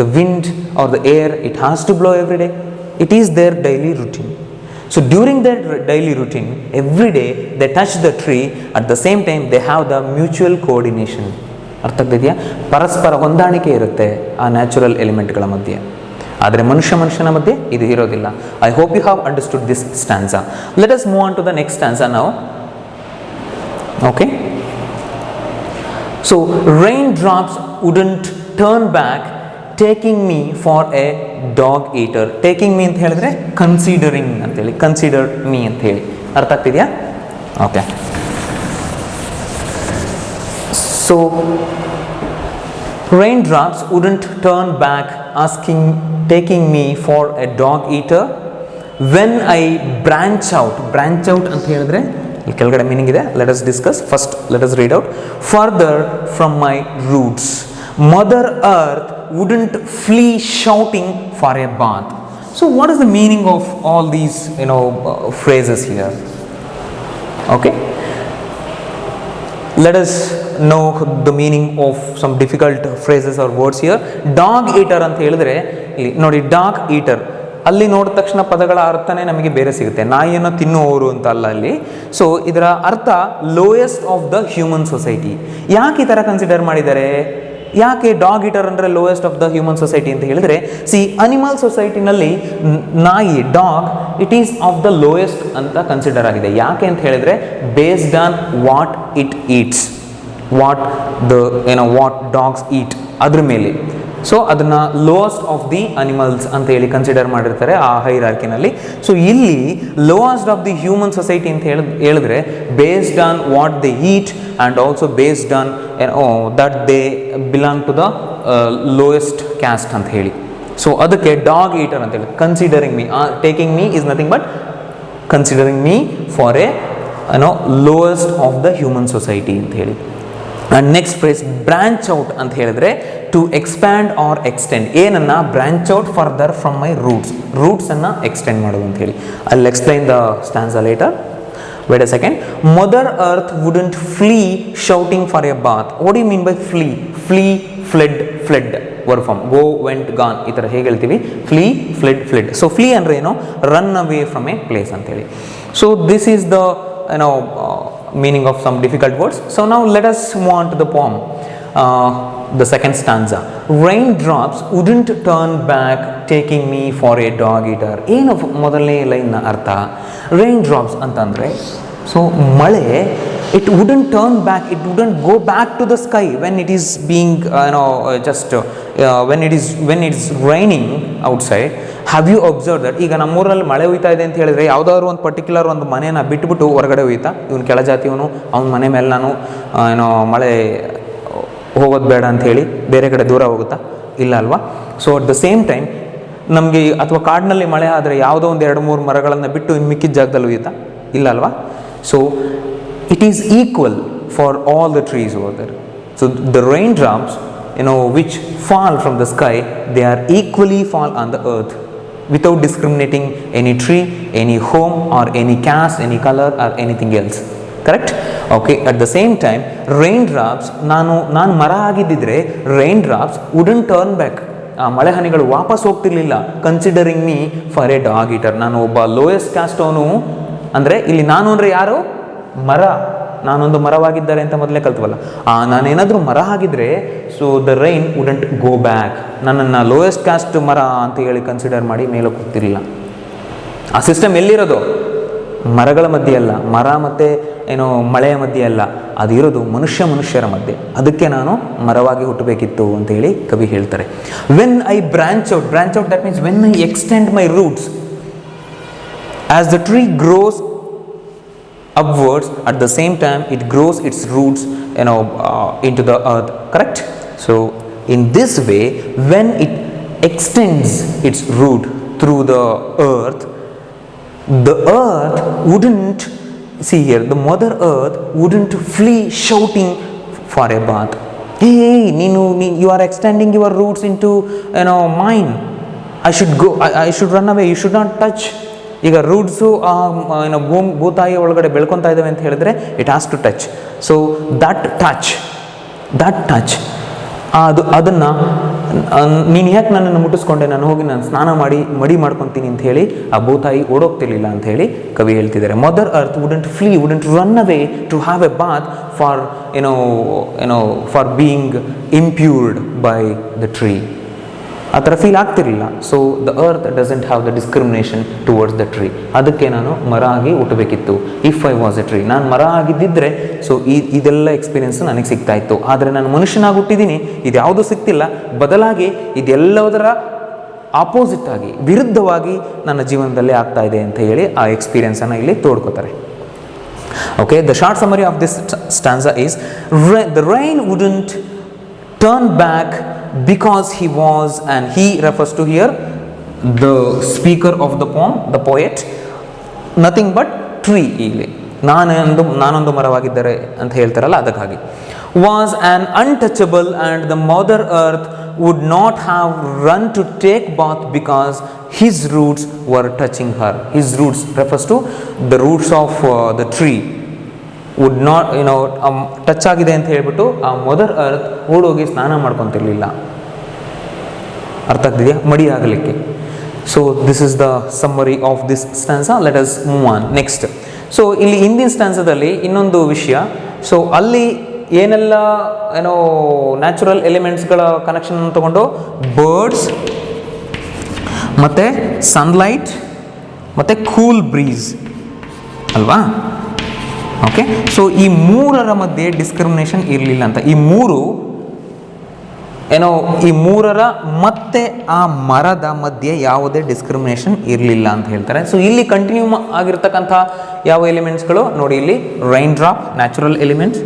the wind or the air, it has to blow every day. It is their daily routine. So during their daily routine, every day they touch the tree, at the same time they have the mutual coordination. ಅರ್ಥ ಆಗ್ತಿದೆಯಾ? ಪರಸ್ಪರ ಹೊಂದಾಣಿಕೆ ಇರುತ್ತೆ ಆ natural ಎಲಿಮೆಂಟ್ಗಳ ಮಧ್ಯೆ. ಆದರೆ ಮನುಷ್ಯನ ಮಧ್ಯೆ ಇದು ಇರೋದಿಲ್ಲ. I hope you have understood this stanza. Let us move on to the next stanza ನಾವು. Okay, so rain drops wouldn't turn back taking me for a dog eater. Taking me ಅಂತ ಹೇಳಿದ್ರೆ considering ಅಂತೇಳಿ, consider me ಅಂತ ಹೇಳಿ. ಅರ್ಥ ಆಗ್ತಿದೆಯಾ? Okay, so rain drops wouldn't turn back taking me for a dog eater when I branch out. Branch out ಅಂತ ಹೇಳಿದ್ರೆ ಇಲ್ಲಿ ಕೆಳಗಡೆ ಮೀನಿಂಗ್ ಇದೆ. Let us discuss. First let us read out. Further from my roots Mother Earth wouldn't flee shouting for a bath. So what is the meaning of all these phrases here? Okay, let us know the meaning of some difficult phrases or words here. Dog eater ಅಂತ ಹೇಳಿದ್ರೆ ಇಲ್ಲಿ ನೋಡಿ, dog eater ಅಲ್ಲಿ ನೋಡಿದ ತಕ್ಷಣ ಪದಗಳ ಅರ್ಥನೇ ನಮಗೆ ಬೇರೆ ಸಿಗುತ್ತೆ. ನಾಯಿಯನ್ನು ತಿನ್ನುವವರು ಅಂತ ಅಲ್ಲ ಅಲ್ಲಿ. ಸೊ ಇದರ ಅರ್ಥ lowest of the human society. ಯಾಕೆ ಈ ಥರ ಕನ್ಸಿಡರ್ ಮಾಡಿದ್ದಾರೆ? ಯಾಕೆ ಡಾಗ್ ಈಟರ್ ಅಂದರೆ lowest of the human society ಅಂತ ಹೇಳಿದರೆ, ಸಿ ಅನಿಮಲ್ ಸೊಸೈಟಿನಲ್ಲಿ ನಾಯಿ, dog, it is of the lowest ಅಂತ ಕನ್ಸಿಡರ್ ಆಗಿದೆ. ಯಾಕೆ ಅಂತ ಹೇಳಿದರೆ based on what it eats, what dogs eat, ಅದ್ರ ಮೇಲೆ. ಸೊ ಅದನ್ನು ಲೋಯೆಸ್ಟ್ ಆಫ್ ದಿ ಅನಿಮಲ್ಸ್ ಅಂತ ಹೇಳಿ ಕನ್ಸಿಡರ್ ಮಾಡಿರ್ತಾರೆ ಆ ಹೈರಾರ್ಕಿನಲ್ಲಿ. ಸೊ ಇಲ್ಲಿ lowest of the human society ಅಂತ ಹೇಳಿದ್ರೆ based on what they eat and also based on that they belong to the lowest caste ಅಂತ ಹೇಳಿ. ಸೊ ಅದಕ್ಕೆ ಡಾಗ್ ಈಟರ್ ಅಂತ ಹೇಳಿ. Considering me, taking me is nothing but considering me for a lowest of the human society ಅಂತ ಹೇಳಿ. And next phrase branch out ಅಂತ ಹೇಳಿದ್ರೆ to expand or extend. ಏನನ್ನ? Branch out further from my ರೂಟ್ಸನ್ನು extend ಮಾಡೋದು ಅಂತ ಹೇಳಿ. I will explain the stanza later. Wait a second. Mother earth wouldn't flee shouting for a bath. What you mean by flee? Flee, fled word form. Go, went, gone, ಈ ಥರ ಹೇಗೆ ಹೇಳ್ತೀವಿ? Flee, ಫ್ಲೆಡ್. So flee ಅಂದರೆ ಏನು? Run away from a place ಅಂತೇಳಿ. So this is the meaning of some difficult words. So now let us move on to the poem. The second stanza. Raindrops wouldn't turn back taking me for a dog eater. ಏನು ಮೊದಲನೇ ಲೈನ್ನ ಅರ್ಥ? ರೈನ್ಡ್ರಾಪ್ಸ್ ಅಂತಂದರೆ, so ಮಳೆ, it wouldn't turn back, it wouldn't go back to the sky when it is being when it is raining outside. Have you observe that? ಈಗ ನಮ್ಮೂರಲ್ಲಿ ಮಳೆ ಹುಯ್ತಾ ಇದೆ ಅಂತ ಹೇಳಿದ್ರೆ ಯಾವುದಾದ್ರು ಒಂದು ಪರ್ಟಿಕ್ಯುಲರ್ ಒಂದು ಮನೇನ ಬಿಟ್ಬಿಟ್ಟು ಹೊರಗಡೆ ಹುಯ್ತಾ, ಇವನು ಕೆಳಜಾತಿಯವನು, ಅವ್ನ ಮನೆ ಮೇಲೆ ನಾನು ಮಳೆ ಹೋಗೋದು ಬೇಡ ಅಂತ ಹೇಳಿ ಬೇರೆ ಕಡೆ ದೂರ ಹೋಗುತ್ತಾ? ಇಲ್ಲ ಅಲ್ವಾ? So at the same time ನಮಗೆ ಅಥವಾ ಕಾಡಿನಲ್ಲಿ ಮಳೆ ಆದರೆ ಯಾವುದೋ ಒಂದು 2-3 ಮರಗಳನ್ನು ಬಿಟ್ಟು ಇನ್ನು ಮಿಕ್ಕಿದ ಜಾಗದಲ್ಲಿ ಹುಯ್ಯುತ್ತಾ? ಇಲ್ಲ ಅಲ್ವಾ? So it is equal for all the trees over there. So the rain drops which fall from the sky, they are equally fall on the earth without discriminating any tree, any home or any caste, any color or anything else. Correct? Okay, at the same time raindrops, ನಾನು ಮರ ಆಗಿದ್ದಿದ್ರೆ raindrops wouldn't turn back. ಆ ಮಳೆ ಹನಿಗಳು ವಾಪಸ್ ಹೋಗ್ತಿರ್ಲಿಲ್ಲ. Considering me for a dog eater. ನಾನು ಒಬ್ಬ lowest caste ಅವನು ಅಂದರೆ ಇಲ್ಲಿ ನಾನು ಅಂದರೆ ಯಾರು? ಮರ. ನಾನೊಂದು ಮರವಾಗಿದ್ದಾರೆ ಅಂತ ಮೊದಲೇ ಕಲ್ತ್ವಲ್ಲ. ನಾನೇನಾದರೂ ಮರ ಆಗಿದ್ರೆ so the rain wouldn't go back. ನನ್ನನ್ನು ಲೋಯೆಸ್ಟ್ ಕ್ಯಾಸ್ಟ್ ಮರ ಅಂತ ಹೇಳಿ ಕನ್ಸಿಡರ್ ಮಾಡಿ ಮೇಲೆ ಹೋಗ್ತಿರಲಿಲ್ಲ. ಆ ಸಿಸ್ಟಮ್ ಎಲ್ಲಿರೋದು? ಮರಗಳ ಮಧ್ಯೆ ಅಲ್ಲ, ಮರ ಮತ್ತು ಏನೋ ಮಳೆಯ ಮಧ್ಯೆ ಅಲ್ಲ, ಅದು ಇರೋದು ಮನುಷ್ಯರ ಮಧ್ಯೆ. ಅದಕ್ಕೆ ನಾನು ಮರವಾಗಿ ಹುಟ್ಟಬೇಕಿತ್ತು ಅಂತೇಳಿ ಕವಿ ಹೇಳ್ತಾರೆ. When I branch out that means when I extend my roots as the tree grows upwards, at the same time it grows its roots into the earth, correct? So in this way, when it extends its root through the earth wouldn't, see here, the mother earth wouldn't flee shouting for a bath. Hey, you are extending your roots into mine, I should run away, you should not touch. ಈಗ roots ಭೂತಾಯಿ ಒಳಗಡೆ ಬೆಳ್ಕೊತಾ ಇದ್ದಾವೆ ಅಂತ ಹೇಳಿದ್ರೆ it has to touch. So that touch ಅದನ್ನು ನೀನು ಯಾಕೆ ನನ್ನನ್ನು ಮುಟ್ಟಿಸ್ಕೊಂಡೆ, ನಾನು ಹೋಗಿ ನಾನು ಸ್ನಾನ ಮಾಡಿ ಮಡಿ ಮಾಡ್ಕೊತೀನಿ ಅಂತ ಹೇಳಿ ಆ ಭೂತಾಯಿ ಓಡೋಗ್ತಿರ್ಲಿಲ್ಲ ಅಂತ ಹೇಳಿ ಕವಿ ಹೇಳ್ತಿದ್ದಾರೆ. Mother earth wouldn't run away to have a bath for being impured by the tree. ಆ ಥರ ಫೀಲ್ ಆಗ್ತಿರಲಿಲ್ಲ. So the earth doesn't have the discrimination towards the tree. ಅದಕ್ಕೆ ನಾನು ಮರ ಆಗಿ ಹುಟ್ಟಬೇಕಿತ್ತು. If I was a tree, ನಾನು ಮರ ಆಗಿದ್ದಿದ್ರೆ ಸೊ ಇದೆಲ್ಲ ಎಕ್ಸ್ಪೀರಿಯನ್ಸ್ ನನಗೆ ಸಿಗ್ತಾ ಇತ್ತು. ಆದರೆ ನಾನು ಮನುಷ್ಯನಾಗಿ ಹುಟ್ಟಿದ್ದೀನಿ, ಇದ್ಯಾವುದೂ ಸಿಗ್ತಿಲ್ಲ. ಬದಲಾಗಿ ಇದೆಲ್ಲದರ ಆಪೋಸಿಟ್ ಆಗಿ, ವಿರುದ್ಧವಾಗಿ ನನ್ನ ಜೀವನದಲ್ಲಿ ಆಗ್ತಾ ಇದೆ ಅಂತ ಹೇಳಿ ಆ ಎಕ್ಸ್ಪೀರಿಯನ್ಸನ್ನು ಇಲ್ಲಿ ತೋಡ್ಕೋತಾರೆ. Okay, the short summary of this stanza is the rain wouldn't turn back because he was, and he refers to here the speaker of the poem, the poet, nothing but tree. ಇಲ್ಲಿ ನಾನೊಂದು ಮರವಾಗಿದ್ದರೆ ಅಂತ ಹೇಳ್ತಾರಲ್ಲ, ಅದಕ್ಕಾಗಿ was an untouchable, and the mother earth would not have run to take bath because his roots were touching her. His roots refers to the roots of the tree would not touch ಆಗಿದೆ ಅಂತ ಹೇಳ್ಬಿಟ್ಟು ಆ mother earth ಓಡೋಗಿ ಸ್ನಾನ ಮಾಡ್ಕೊತಿರ್ಲಿಲ್ಲ. ಅರ್ಥ ಆಗ್ತಿದೆಯಾ? ಮಡಿ ಆಗಲಿಕ್ಕೆ. So this is the summary of this stanza. Let us move on next. So ಇಲ್ಲಿ ಹಿಂದಿನ ಸ್ಟ್ಯಾನ್ಸಾದಲ್ಲಿ ಇನ್ನೊಂದು ವಿಷಯ. ಸೊ ಅಲ್ಲಿ ಏನೆಲ್ಲ ನ್ಯಾಚುರಲ್ ಎಲಿಮೆಂಟ್ಸ್ಗಳ ಕನೆಕ್ಷನ್ ತಗೊಂಡು ಬರ್ಡ್ಸ್ ಮತ್ತು ಸನ್ಲೈಟ್ ಮತ್ತು ಕೂಲ್ ಬ್ರೀಸ್ ಅಲ್ವಾ? ಓಕೆ, ಸೊ ಈ ಮೂರರ ಮಧ್ಯೆ ಡಿಸ್ಕ್ರಿಮಿನೇಷನ್ ಇರಲಿಲ್ಲ ಅಂತ. ಈ ಮೂರರ ಮತ್ತೆ ಆ ಮರದ ಮಧ್ಯೆ ಯಾವುದೇ ಡಿಸ್ಕ್ರಿಮಿನೇಷನ್ ಇರಲಿಲ್ಲ ಅಂತ ಹೇಳ್ತಾರೆ. ಸೊ ಇಲ್ಲಿ ಕಂಟಿನ್ಯೂ ಆಗಿರ್ತಕ್ಕಂಥ ಯಾವ ಎಲಿಮೆಂಟ್ಸ್ಗಳು ನೋಡಿ, ಇಲ್ಲಿ rain drop, natural elements,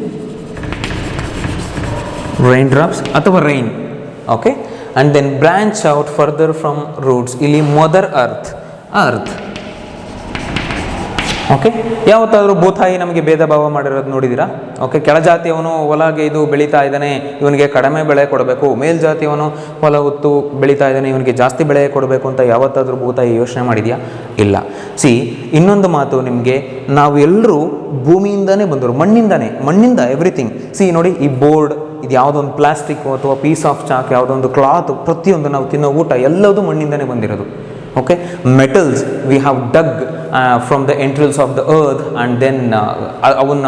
rain drops ಅಥವಾ rain. Okay, and then branch out further from roots. ಇಲ್ಲಿ ಮದರ್ ಅರ್ತ್. ಓಕೆ, ಯಾವತ್ತಾದರೂ ಭೂತಾಯಿ ನಮಗೆ ಭೇದ ಭಾವ ಮಾಡಿರೋದು ನೋಡಿದ್ದೀರಾ? ಓಕೆ, ಕೆಳಜಾತಿಯವನು ಹೊಲಗೆ ಇದು ಬೆಳೀತಾ ಇದ್ದಾನೆ, ಇವನಿಗೆ ಕಡಿಮೆ ಬೆಳೆ ಕೊಡಬೇಕು, ಮೇಲ್ಜಾತಿಯವನು ಹೊಲ ಹೊತ್ತು ಬೆಳೀತಾ ಇದ್ದಾನೆ, ಇವನಿಗೆ ಜಾಸ್ತಿ ಬೆಳೆ ಕೊಡಬೇಕು ಅಂತ ಯಾವತ್ತಾದರೂ ಭೂತಾಯಿ ಯೋಚನೆ ಮಾಡಿದೆಯಾ? ಇಲ್ಲ. ಸಿ, ಇನ್ನೊಂದು ಮಾತು ನಿಮಗೆ, ನಾವೆಲ್ಲರೂ ಭೂಮಿಯಿಂದನೇ ಬಂದರು, ಮಣ್ಣಿಂದ ಎವ್ರಿಥಿಂಗ್. ಸಿ ನೋಡಿ, ಈ ಬೋರ್ಡ್, ಇದು ಯಾವುದೊಂದು ಪ್ಲಾಸ್ಟಿಕ್ ಅಥವಾ ಪೀಸ್ ಆಫ್ ಚಾಕ್, ಯಾವುದೊಂದು ಕ್ಲಾತ್, ಪ್ರತಿಯೊಂದು ನಾವು ತಿನ್ನೋ ಊಟ ಎಲ್ಲದೂ ಮಣ್ಣಿಂದನೇ ಬಂದಿರೋದು. Okay, metals we have dug from the entrails of the earth, and then ಅವನ್ನ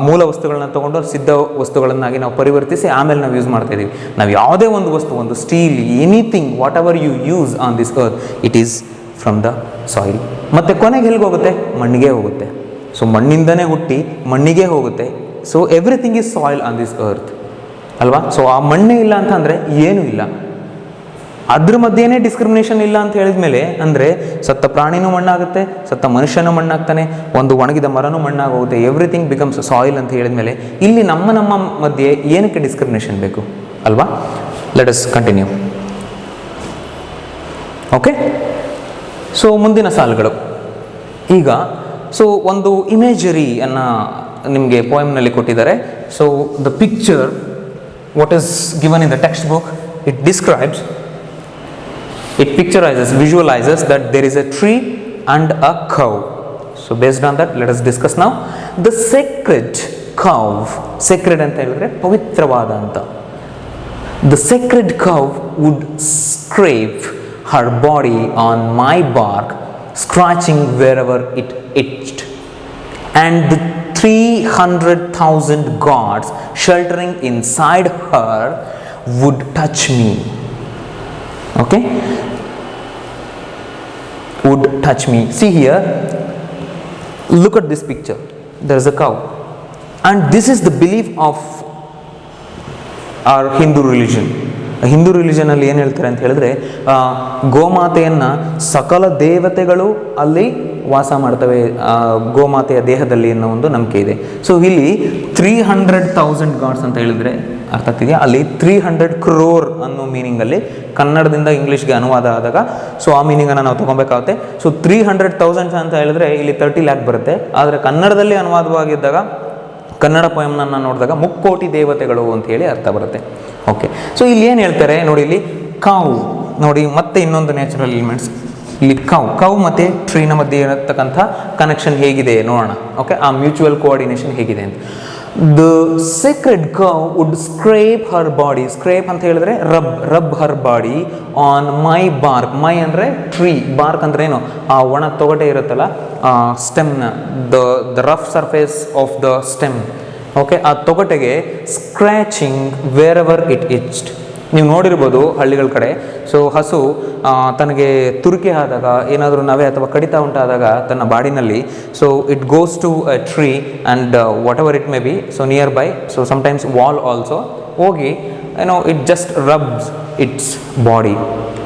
ಮೂಲ ವಸ್ತುಗಳನ್ನ ತೊಗೊಂಡು ಸಿದ್ಧ ವಸ್ತುಗಳನ್ನಾಗಿ ನಾವು ಪರಿವರ್ತಿಸಿ ಆಮೇಲೆ ನಾವು ಯೂಸ್ ಮಾಡ್ತಾ ಇದ್ದೀವಿ. ನಾವು ಯಾವುದೇ ಒಂದು ವಸ್ತು, ಒಂದು steel, anything, whatever you use on this earth, it is from the soil. ಮತ್ತು ಕೊನೆಗೆ ಎಲ್ಲಿಗೆ ಹೋಗುತ್ತೆ? ಮಣ್ಣಿಗೆ ಹೋಗುತ್ತೆ. ಸೊ ಮಣ್ಣಿಂದನೇ ಹುಟ್ಟಿ ಮಣ್ಣಿಗೆ ಹೋಗುತ್ತೆ. So everything is soil on this earth ಅಲ್ವಾ? ಸೊ ಆ ಮಣ್ಣೇ ಇಲ್ಲ ಅಂತಂದರೆ ಏನೂ ಇಲ್ಲ. ಅದ್ರ ಮಧ್ಯೆನೇ ಡಿಸ್ಕ್ರಿಮಿನೇಷನ್ ಇಲ್ಲ ಅಂತ ಹೇಳಿದ ಮೇಲೆ ಅಂದರೆ ಸತ್ತ ಪ್ರಾಣಿನೂ ಮಣ್ಣಾಗುತ್ತೆ, ಸತ್ತ ಮನುಷ್ಯನೂ ಮಣ್ಣಾಗ್ತಾನೆ, ಒಂದು ಒಣಗಿದ ಮರನೂ ಮಣ್ಣಾಗೋಗುತ್ತೆ. ಎವ್ರಿಥಿಂಗ್ ಬಿಕಮ್ಸ್ ಸಾಯಿಲ್ ಅಂತ ಹೇಳಿದ ಮೇಲೆ ಇಲ್ಲಿ ನಮ್ಮ ಮಧ್ಯೆ ಏನಕ್ಕೆ ಡಿಸ್ಕ್ರಿಮಿನೇಷನ್ ಬೇಕು ಅಲ್ವಾ? Let us continue. Okay, so ಮುಂದಿನ ಸಾಲುಗಳು ಈಗ. ಸೊ ಒಂದು ಇಮೇಜರಿಯನ್ನು ನಿಮಗೆ ಪೋಯಮ್ನಲ್ಲಿ ಕೊಟ್ಟಿದ್ದಾರೆ. So the picture what is given in the text book, it describes, it visualizes that there is a tree and a cow. So based on that, let us discuss now the sacred cow. Sacred anta helidre pavitravada anta. The sacred cow would scrape her body on my bark, scratching wherever it itched, and the 300,000 gods sheltering inside her would touch me. Okay, would touch me. See here, Look at this picture. There is a cow, and this is the belief of our Hindu religion. Hindu ರಿಲಿಜನಲ್ಲಿ ಏನು ಹೇಳ್ತಾರೆ ಅಂತ ಹೇಳಿದ್ರೆ, ಗೋಮಾತೆಯನ್ನು ಸಕಲ ದೇವತೆಗಳು ಅಲ್ಲಿ ವಾಸ ಮಾಡ್ತವೆ ಗೋಮಾತೆಯ ದೇಹದಲ್ಲಿ ಅನ್ನೋ ಒಂದು ನಂಬಿಕೆ ಇದೆ. ಸೊ ಇಲ್ಲಿ 300,000 ಗಾಡ್ಸ್ ಅಂತ ಹೇಳಿದ್ರೆ ಅರ್ಥ ಆಗ್ತಿದೆಯಾ? ಅಲ್ಲಿ 300 crore ಅನ್ನೋ ಮೀನಿಂಗಲ್ಲಿ ಕನ್ನಡದಿಂದ ಇಂಗ್ಲೀಷ್ಗೆ ಅನುವಾದ ಆದಾಗ ಸೊ ಆ ಮೀನಿಂಗನ್ನು ನಾವು ತೊಗೊಬೇಕಾಗುತ್ತೆ. ಸೊ 300,000 ಅಂತ ಹೇಳಿದ್ರೆ ಇಲ್ಲಿ 30 lakh ಬರುತ್ತೆ. ಆದರೆ ಕನ್ನಡದಲ್ಲಿ ಅನುವಾದವಾಗಿದ್ದಾಗ ಕನ್ನಡ ಪೊಯಮ್ನನ್ನು ನೋಡಿದಾಗ ಮುಕ್ಕೋಟಿ ದೇವತೆಗಳು ಅಂತ ಹೇಳಿ ಅರ್ಥ ಬರುತ್ತೆ. ಓಕೆ, ಸೊ ಇಲ್ಲಿ ಏನು ಹೇಳ್ತಾರೆ ನೋಡಿ, ಇಲ್ಲಿ ಕಾವು ನೋಡಿ, ಮತ್ತೆ ಇನ್ನೊಂದು ನ್ಯಾಚುರಲ್ ಎಲಿಮೆಂಟ್ಸ್ ಇಲ್ಲಿ ಕಾವು ಮತ್ತು ಟ್ರೀನ ಮಧ್ಯೆ ಇರತಕ್ಕಂಥ ಕನೆಕ್ಷನ್ ಹೇಗಿದೆ ನೋಡೋಣ. ಓಕೆ, ಆ ಮ್ಯೂಚುವಲ್ ಕೋಆರ್ಡಿನೇಷನ್ ಹೇಗಿದೆ ಅಂತ. The sacred cow would scrape her body. Scrape ಅಂತ ಹೇಳಿದ್ರೆ rub her body on my bark. My ಅಂದರೆ ಟ್ರೀ, ಬಾರ್ಕ್ ಅಂದ್ರೆ ಏನು, ಆ ಒಣ ತೊಗಟೆ ಇರುತ್ತಲ್ಲ ಸ್ಟೆಮ್ನ, the rough surface of the stem. Okay, ಆ ತೊಗಟೆಗೆ scratching wherever it itched. ನೀವು ನೋಡಿರ್ಬೋದು ಹಳ್ಳಿಗಳ ಕಡೆ. ಸೊ ಹಸು ತನಗೆ ತುರಿಕೆ ಆದಾಗ, ಏನಾದರೂ ನವೆ ಅಥವಾ ಕಡಿತ ಉಂಟಾದಾಗ ತನ್ನ ಬಾಡಿನಲ್ಲಿ, so it goes to a tree and whatever it may be, so nearby, so sometimes wall also, ಹೋಗಿ it just rubs its body.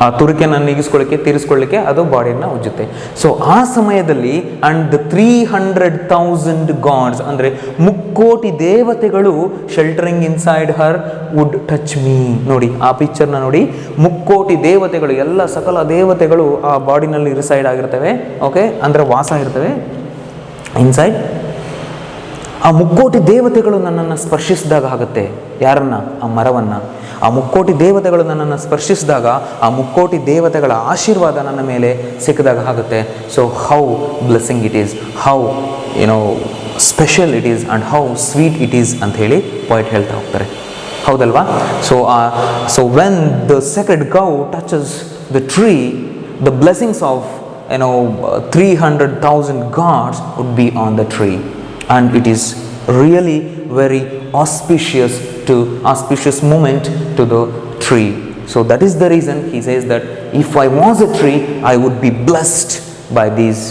ಆ ತುರಿಕೆಯನ್ನು ನೀಗಿಸ್ಕೊಳ್ಳಿಕ್ಕೆ, ತೀರಿಸ್ಕೊಳ್ಳಿಕ್ಕೆ ಅದು ಬಾಡಿಯನ್ನು ಉಜ್ಜುತ್ತೆ. ಸೊ ಆ ಸಮಯದಲ್ಲಿ ಆ್ಯಂಡ್ ದ 300,000 ಗಾಡ್ಸ್ ಅಂದರೆ ಮುಕ್ಕೋಟಿ ದೇವತೆಗಳು ಶೆಲ್ಟರಿಂಗ್ ಇನ್ಸೈಡ್ ಹರ್ ವುಡ್ ಟಚ್ ಮೀ. ನೋಡಿ ಆ ಪಿಕ್ಚರ್ನ ನೋಡಿ, ಮುಕ್ಕೋಟಿ ದೇವತೆಗಳು, ಎಲ್ಲ ಸಕಲ ದೇವತೆಗಳು ಆ ಬಾಡಿನಲ್ಲಿ ರಿಸೈಡ್ ಆಗಿರ್ತವೆ. ಓಕೆ, ಅಂದರೆ ವಾಸ ಇರ್ತವೆ ಇನ್ಸೈಡ್. ಆ ಮುಕ್ಕೋಟಿ ದೇವತೆಗಳು ನನ್ನನ್ನು ಸ್ಪರ್ಶಿಸಿದಾಗ ಆಗುತ್ತೆ. ಯಾರನ್ನ? ಆ ಮರವನ್ನು. ಆ ಮುಕ್ಕೋಟಿ ದೇವತೆಗಳು ನನ್ನನ್ನು ಸ್ಪರ್ಶಿಸಿದಾಗ ಆ ಮುಕ್ಕೋಟಿ ದೇವತೆಗಳ ಆಶೀರ್ವಾದ ನನ್ನ ಮೇಲೆ ಸಿಕ್ಕಿದಾಗ ಆಗುತ್ತೆ. So how blessing it is, how special it is and how sweet it is ಅಂತ ಹೇಳಿ ಪಾಯಿಂಟ್ ಹೇಳ್ತಾ ಹೋಗ್ತಾರೆ. ಹೌದಲ್ವಾ? So when the sacred cow touches the tree, the blessings of 300,000 gods would be on the tree, and it is really very auspicious moment to the tree. So that is the reason he says that if I was a tree, I would be blessed by these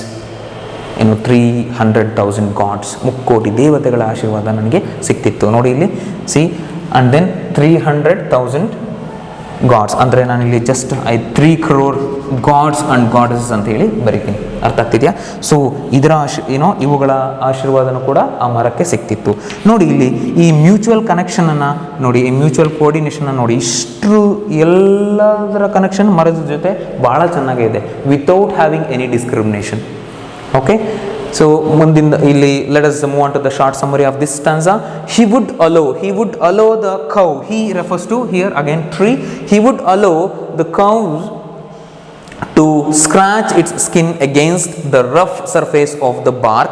300,000 gods. ಮುಕ್ಕೋಟಿ ದೇವತೆಗಳ ಆಶೀರ್ವಾದ ನನಗೆ ಸಿಕ್ತಿತ್ತು. ನೋಡಿ ಇಲ್ಲಿ C, and then 300,000 God's ಅಂದರೆ ನಾನಿಲ್ಲಿ just 3 crore God's and goddesses ಅಂತ ಹೇಳಿ ಬರೀತೀನಿ. ಅರ್ಥ ಆಗ್ತಿದೆಯಾ? ಸೊ ಇದರ ಇವುಗಳ ಆಶೀರ್ವಾದನೂ ಕೂಡ ಆ ಮರಕ್ಕೆ ಸಿಕ್ತಿತ್ತು. ನೋಡಿ ಇಲ್ಲಿ ಈ ಮ್ಯೂಚುವಲ್ ಕನೆಕ್ಷನನ್ನು ನೋಡಿ, ಈ ಮ್ಯೂಚುವಲ್ ಕೋಆರ್ಡಿನೇಷನ್ನ ನೋಡಿ, ಇಷ್ಟು ಎಲ್ಲದರ ಕನೆಕ್ಷನ್ ಮರದ ಜೊತೆ ಭಾಳ ಚೆನ್ನಾಗಿದೆ, without having any discrimination. Okay, so ಮುಂದಿಂದ ಇಲ್ಲಿ let us move on to the short summary of this stanza. He would allow the cow, he refers to here again tree, he would allow the cows to scratch its skin against the rough surface of the bark,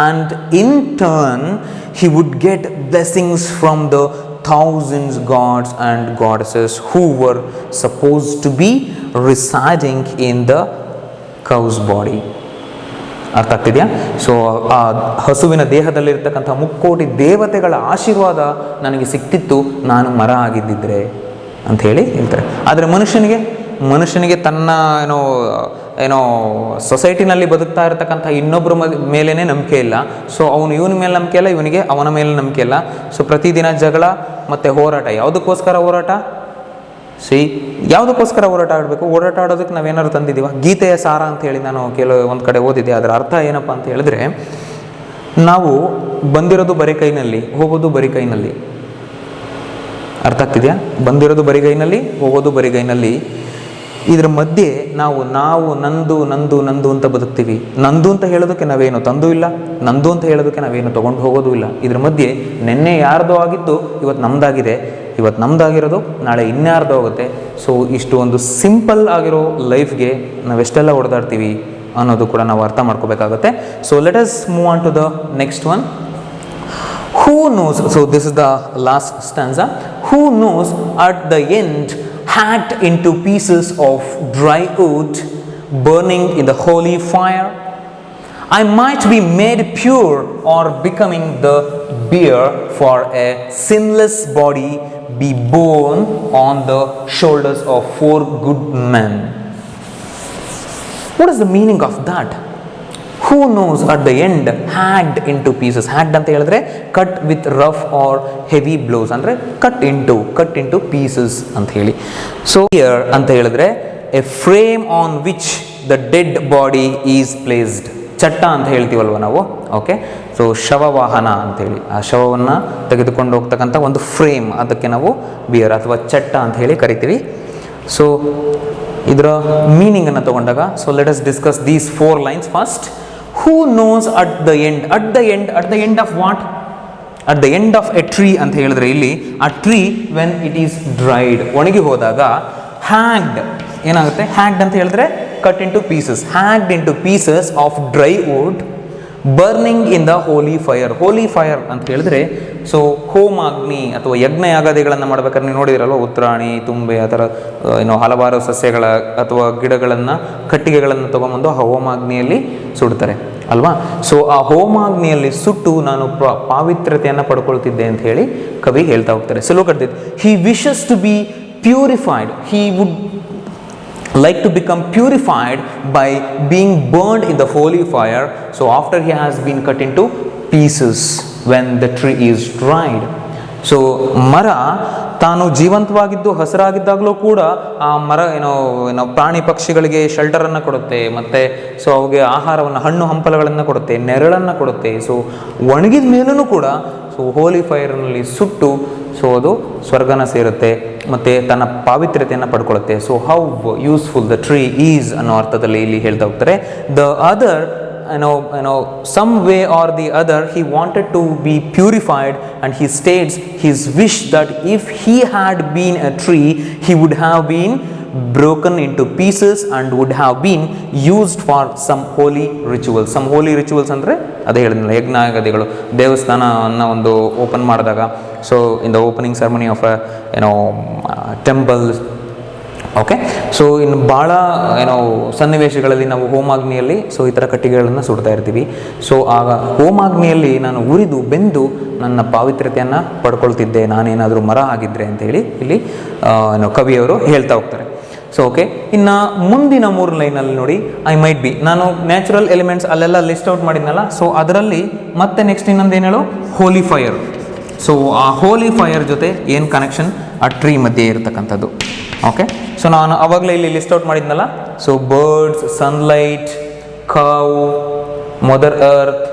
and in turn he would get blessings from the thousands gods and goddesses who were supposed to be residing in the cow's body. ಅರ್ಥ ಆಗ್ತಿದೆಯಾ? So ಆ ಹಸುವಿನ ದೇಹದಲ್ಲಿರ್ತಕ್ಕಂಥ ಮುಕ್ಕೋಟಿ ದೇವತೆಗಳ ಆಶೀರ್ವಾದ ನನಗೆ ಸಿಕ್ತಿತ್ತು ನಾನು ಮರ ಆಗಿದ್ದಿದ್ರೆ ಅಂತ ಹೇಳಿ ಹೇಳ್ತಾರೆ. ಆದರೆ ಮನುಷ್ಯನಿಗೆ ತನ್ನ ಸೊಸೈಟಿನಲ್ಲಿ ಬದುಕ್ತಾ ಇರತಕ್ಕಂಥ ಇನ್ನೊಬ್ಬರ ಮೇಲೇ ನಂಬಿಕೆ ಇಲ್ಲ. ಸೊ ಅವನು ಇವನ ಮೇಲೆ ನಂಬಿಕೆ ಇಲ್ಲ, ಇವನಿಗೆ ಅವನ ಮೇಲೆ ನಂಬಿಕೆ ಇಲ್ಲ. ಸೊ ಪ್ರತಿದಿನ ಜಗಳ ಮತ್ತು ಹೋರಾಟ. ಯಾವುದಕ್ಕೋಸ್ಕರ ಹೋರಾಟ? ಯಾವುದಕ್ಕೋಸ್ಕರ ಹೋರಾಟ ಆಡಬೇಕು? ಹೋರಾಟ ಆಡೋದಕ್ಕೆ ನಾವೇನಾದ್ರು ತಂದಿದ್ದೀವ? ಗೀತೆಯ ಸಾರ ಅಂತ ಹೇಳಿ ನಾನು ಒಂದು ಕಡೆ ಓದಿದ್ದೆ. ಅದರ ಅರ್ಥ ಏನಪ್ಪ ಅಂತ ಹೇಳಿದ್ರೆ, ನಾವು ಬಂದಿರೋದು ಬರೀ ಕೈನಲ್ಲಿ, ಹೋಗೋದು ಬರೀ ಕೈನಲ್ಲಿ. ಅರ್ಥ ಆಗ್ತಿದೆಯಾ? ಬಂದಿರೋದು ಬರೀ ಕೈನಲ್ಲಿ, ಹೋಗೋದು ಬರೀ ಕೈನಲ್ಲಿ. ಇದರ ಮಧ್ಯೆ ನಾವು ನಂದು ನಂದು ನಂದು ಅಂತ ಬದುಕ್ತೀವಿ. ನಂದು ಅಂತ ಹೇಳೋದಕ್ಕೆ ನಾವೇನು ತಂದು ಇಲ್ಲ, ನಂದು ಅಂತ ಹೇಳೋದಕ್ಕೆ ನಾವೇನು ತೊಗೊಂಡು ಹೋಗೋದು ಇಲ್ಲ. ಇದ್ರ ಮಧ್ಯೆ ನೆನ್ನೆ ಯಾರ್ದೋ ಆಗಿದ್ದು ಇವತ್ತು ನಮ್ಮದಾಗಿದೆ, ಇವತ್ತು ನಮ್ಮದಾಗಿರೋದು ನಾಳೆ ಇನ್ಯಾರ್ದೋ ಹೋಗುತ್ತೆ. ಸೊ ಇಷ್ಟು ಒಂದು ಸಿಂಪಲ್ ಆಗಿರೋ ಲೈಫ್ಗೆ ನಾವೆಷ್ಟೆಲ್ಲ ಹೊಡೆದಾಡ್ತೀವಿ ಅನ್ನೋದು ಕೂಡ ನಾವು ಅರ್ಥ ಮಾಡ್ಕೋಬೇಕಾಗುತ್ತೆ. So let us move on to the next one. Who knows, so this is the last stanza. Who knows at the end, hacked into pieces of dry wood, burning in the holy fire, I might be made pure or becoming the bier for a sinless body be borne on the shoulders of 4 good men. What is the meaning of that? Who knows at the end hacked into pieces. Hacked ಅಂತ ಹೇಳಿದ್ರೆ cut with rough or heavy blows, ಅಂದರೆ cut into pieces ಅಂತ ಹೇಳಿ. So here ಅಂತ ಹೇಳಿದ್ರೆ a frame on which the dead body is placed. ಚಟ್ಟ ಅಂತ ಹೇಳ್ತೀವಲ್ವ ನಾವು, ಓಕೆ. ಸೊ ಶವವಾಹನ ಅಂತೇಳಿ, ಆ ಶವವನ್ನು ತೆಗೆದುಕೊಂಡು ಹೋಗ್ತಕ್ಕಂಥ ಒಂದು ಫ್ರೇಮ್, ಅದಕ್ಕೆ ನಾವು ಬಿಯರ್ ಅಥವಾ ಚಟ್ಟ ಅಂತ ಹೇಳಿ ಕರಿತೀವಿ. ಸೊ ಇದರ ಮೀನಿಂಗನ್ನು ತಗೊಂಡಾಗ, so let us discuss these 4 lines. First, who knows at the end. At the end of what? At the end of a tree ಅಂತ ಹೇಳಿದ್ರೆ ಇಲ್ಲಿ ಆ tree when it is dried, ಒಣಗಿ ಹೋದಾಗ, ಹ್ಯಾಗ್ಡ್ ಏನಾಗುತ್ತೆ? ಹ್ಯಾಗ್ಡ್ ಅಂತ ಹೇಳಿದ್ರೆ cut into pieces. Hacked into pieces of dry wood burning in the holy fire. Holy fire ಅಂತ ಹೇಳಿದ್ರೆ ಸೊ ಹೋಮಾಗ್ನಿ ಅಥವಾ ಯಜ್ಞಯಾಗಾದಿಗಳನ್ನು ಮಾಡ್ಬೇಕಾದ್ರೆ ನೀವು ನೋಡಿದಿರಲ್ವ, ಉತ್ತರಾಣಿ, ತುಂಬೆ, ಆ ಥರ ಹಲವಾರು ಸಸ್ಯಗಳ ಅಥವಾ ಗಿಡಗಳನ್ನು, ಕಟ್ಟಿಗೆಗಳನ್ನು ತೊಗೊಂಬಂದು ಆ ಹೋಮಾಗ್ನಿಯಲ್ಲಿ ಸುಡ್ತಾರೆ ಅಲ್ವಾ. ಸೊ ಆ ಹೋಮಾಗ್ನಿಯಲ್ಲಿ ಸುಟ್ಟು ನಾನು ಪಾವಿತ್ರ್ಯತೆಯನ್ನು ಪಡ್ಕೊಳ್ತಿದ್ದೆ ಅಂತ ಹೇಳಿ ಕವಿ ಹೇಳ್ತಾ ಹೋಗ್ತಾರೆ. So look at this, he wishes to be purified. He would like to become purified by being burned in the holy fire. So after he has been cut into pieces when the tree is dried. So ಮರ ತಾನು ಜೀವಂತವಾಗಿದ್ದು ಹಸಿರಾಗಿದ್ದಾಗಲೂ ಕೂಡ ಆ ಮರ ಏನೋ ಪ್ರಾಣಿ ಪಕ್ಷಿಗಳಿಗೆ ಶೆಲ್ಟರನ್ನು ಕೊಡುತ್ತೆ, ಮತ್ತು ಸೊ ಅವುಗೆ ಆಹಾರವನ್ನು, ಹಣ್ಣು ಹಂಪಲುಗಳನ್ನು ಕೊಡುತ್ತೆ, ನೆರಳನ್ನು ಕೊಡುತ್ತೆ. ಸೊ ಒಣಗಿದ ಮೇಲೂ ಕೂಡ ಸೊ ಹೋಲಿ ಫೈರ್ನಲ್ಲಿ ಸುಟ್ಟು ಸೊ ಅದು ಸ್ವರ್ಗನ ಸೇರುತ್ತೆ ಮತ್ತು ತನ್ನ ಪಾವಿತ್ರ್ಯತೆಯನ್ನು ಪಡ್ಕೊಳ್ಳುತ್ತೆ. So how useful the tree is ಅನ್ನೋ ಅರ್ಥದಲ್ಲಿ ಇಲ್ಲಿ ಹೇಳ್ತಾ ಹೋಗ್ತಾರೆ. The other some way or the other he wanted to be purified, and he states his wish that if he had been a tree he would have been broken into pieces and would have been used for some holy rituals. Some holy rituals ಅಂದರೆ ಅದೇ ಹೇಳಿದ್ನಲ್ಲ, ಯಜ್ಞಾಗದಿಗಳು. ದೇವಸ್ಥಾನವನ್ನು ಒಂದು open ಮಾಡಿದಾಗ, so in the opening ceremony of temple, okay. So ಇನ್ನು ಭಾಳ ಸನ್ನಿವೇಶಗಳಲ್ಲಿ ನಾವು ಹೋಮಾಗ್ನಿಯಲ್ಲಿ ಸೊ ಈ ಥರ ಕಟ್ಟಿಗೆಗಳನ್ನು ಸುಡ್ತಾ ಇರ್ತೀವಿ. ಸೊ ಆಗ ಹೋಮಾಗ್ನಿಯಲ್ಲಿ ನಾನು ಉರಿದು ಬೆಂದು ನನ್ನ ಪಾವಿತ್ರ್ಯತೆಯನ್ನು ಪಡ್ಕೊಳ್ತಿದ್ದೆ, ನಾನೇನಾದರೂ ಮರ ಆಗಿದ್ದರೆ ಅಂತ ಹೇಳಿ ಇಲ್ಲಿ ಕವಿಯವರು ಹೇಳ್ತಾ ಹೋಗ್ತಾರೆ. ಸೊ ಓಕೆ, ಇನ್ನು ಮುಂದಿನ 3 ಲೈನಲ್ಲಿ ನೋಡಿ, ಐ ಮೈಟ್ ಬಿ, ನಾನು ನ್ಯಾಚುರಲ್ ಎಲಿಮೆಂಟ್ಸ್ ಅಲ್ಲೆಲ್ಲ ಲಿಸ್ಟ್ ಔಟ್ ಮಾಡಿದ್ನಲ್ಲ, ಸೊ ಅದರಲ್ಲಿ ಮತ್ತೆ ನೆಕ್ಸ್ಟ್ ಇನ್ನೊಂದು ಏನು ಹೇಳು, ಹೋಲಿ ಫೈರ್. ಸೊ ಆ ಹೋಲಿ ಫೈರ್ ಜೊತೆ ಏನು ಕನೆಕ್ಷನ್? ಆ ಟ್ರೀ ಮಧ್ಯೆ ಇರತಕ್ಕಂಥದ್ದು, ಓಕೆ. ಸೊ ನಾನು ಆವಾಗಲೇ ಇಲ್ಲಿ ಲಿಸ್ಟ್ ಔಟ್ ಮಾಡಿದ್ನಲ್ಲ, so birds, sunlight, cow, mother earth,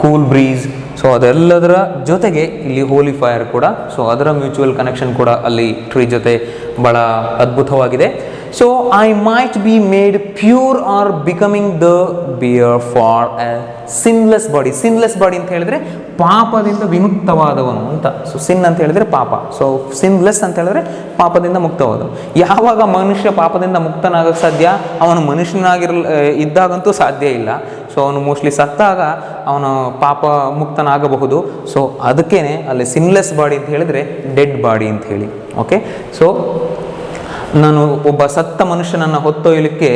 cool breeze, so ಅದೆಲ್ಲದರ ಜೊತೆಗೆ ಇಲ್ಲಿ ಹೋಲಿ ಫೈರ್ ಕೂಡ, ಸೊ ಅದರ ಮ್ಯೂಚುವಲ್ ಕನೆಕ್ಷನ್ ಕೂಡ ಅಲ್ಲಿ ಟ್ರೀ ಜೊತೆ ಭಾಳ ಅದ್ಭುತವಾಗಿದೆ. So I might be made pure or becoming the bier for a sinless body. Sinless body ಅಂತ ಹೇಳಿದ್ರೆ ಪಾಪದಿಂದ ವಿಮುಕ್ತವಾದವನು ಅಂತ. ಸೊ ಸಿನ್ ಅಂತ ಹೇಳಿದ್ರೆ ಪಾಪ, ಸೊ ಸಿನ್ಲೆಸ್ ಅಂತ ಹೇಳಿದ್ರೆ ಪಾಪದಿಂದ ಮುಕ್ತವಾದವನು. ಯಾವಾಗ ಮನುಷ್ಯ ಪಾಪದಿಂದ ಮುಕ್ತನಾಗಕ್ಕೆ ಸಾಧ್ಯ? ಅವನು ಇದ್ದಾಗಂತೂ ಸಾಧ್ಯ ಇಲ್ಲ. ಸೊ ಅವನು ಮೋಸ್ಟ್ಲಿ ಸತ್ತಾಗ ಅವನು ಪಾಪ ಮುಕ್ತನಾಗಬಹುದು. ಸೊ ಅದಕ್ಕೇನೆ ಅಲ್ಲಿ ಸಿನ್ಲೆಸ್ ಬಾಡಿ ಅಂತ ಹೇಳಿದ್ರೆ ಡೆಡ್ ಬಾಡಿ ಅಂತ ಹೇಳಿ, ಓಕೆ. ಸೊ ನಾನು ಒಬ್ಬ ಸತ್ತ ಮನುಷ್ಯನನ್ನು ಹೊತ್ತೊಯ್ಯಲಿಕ್ಕೆ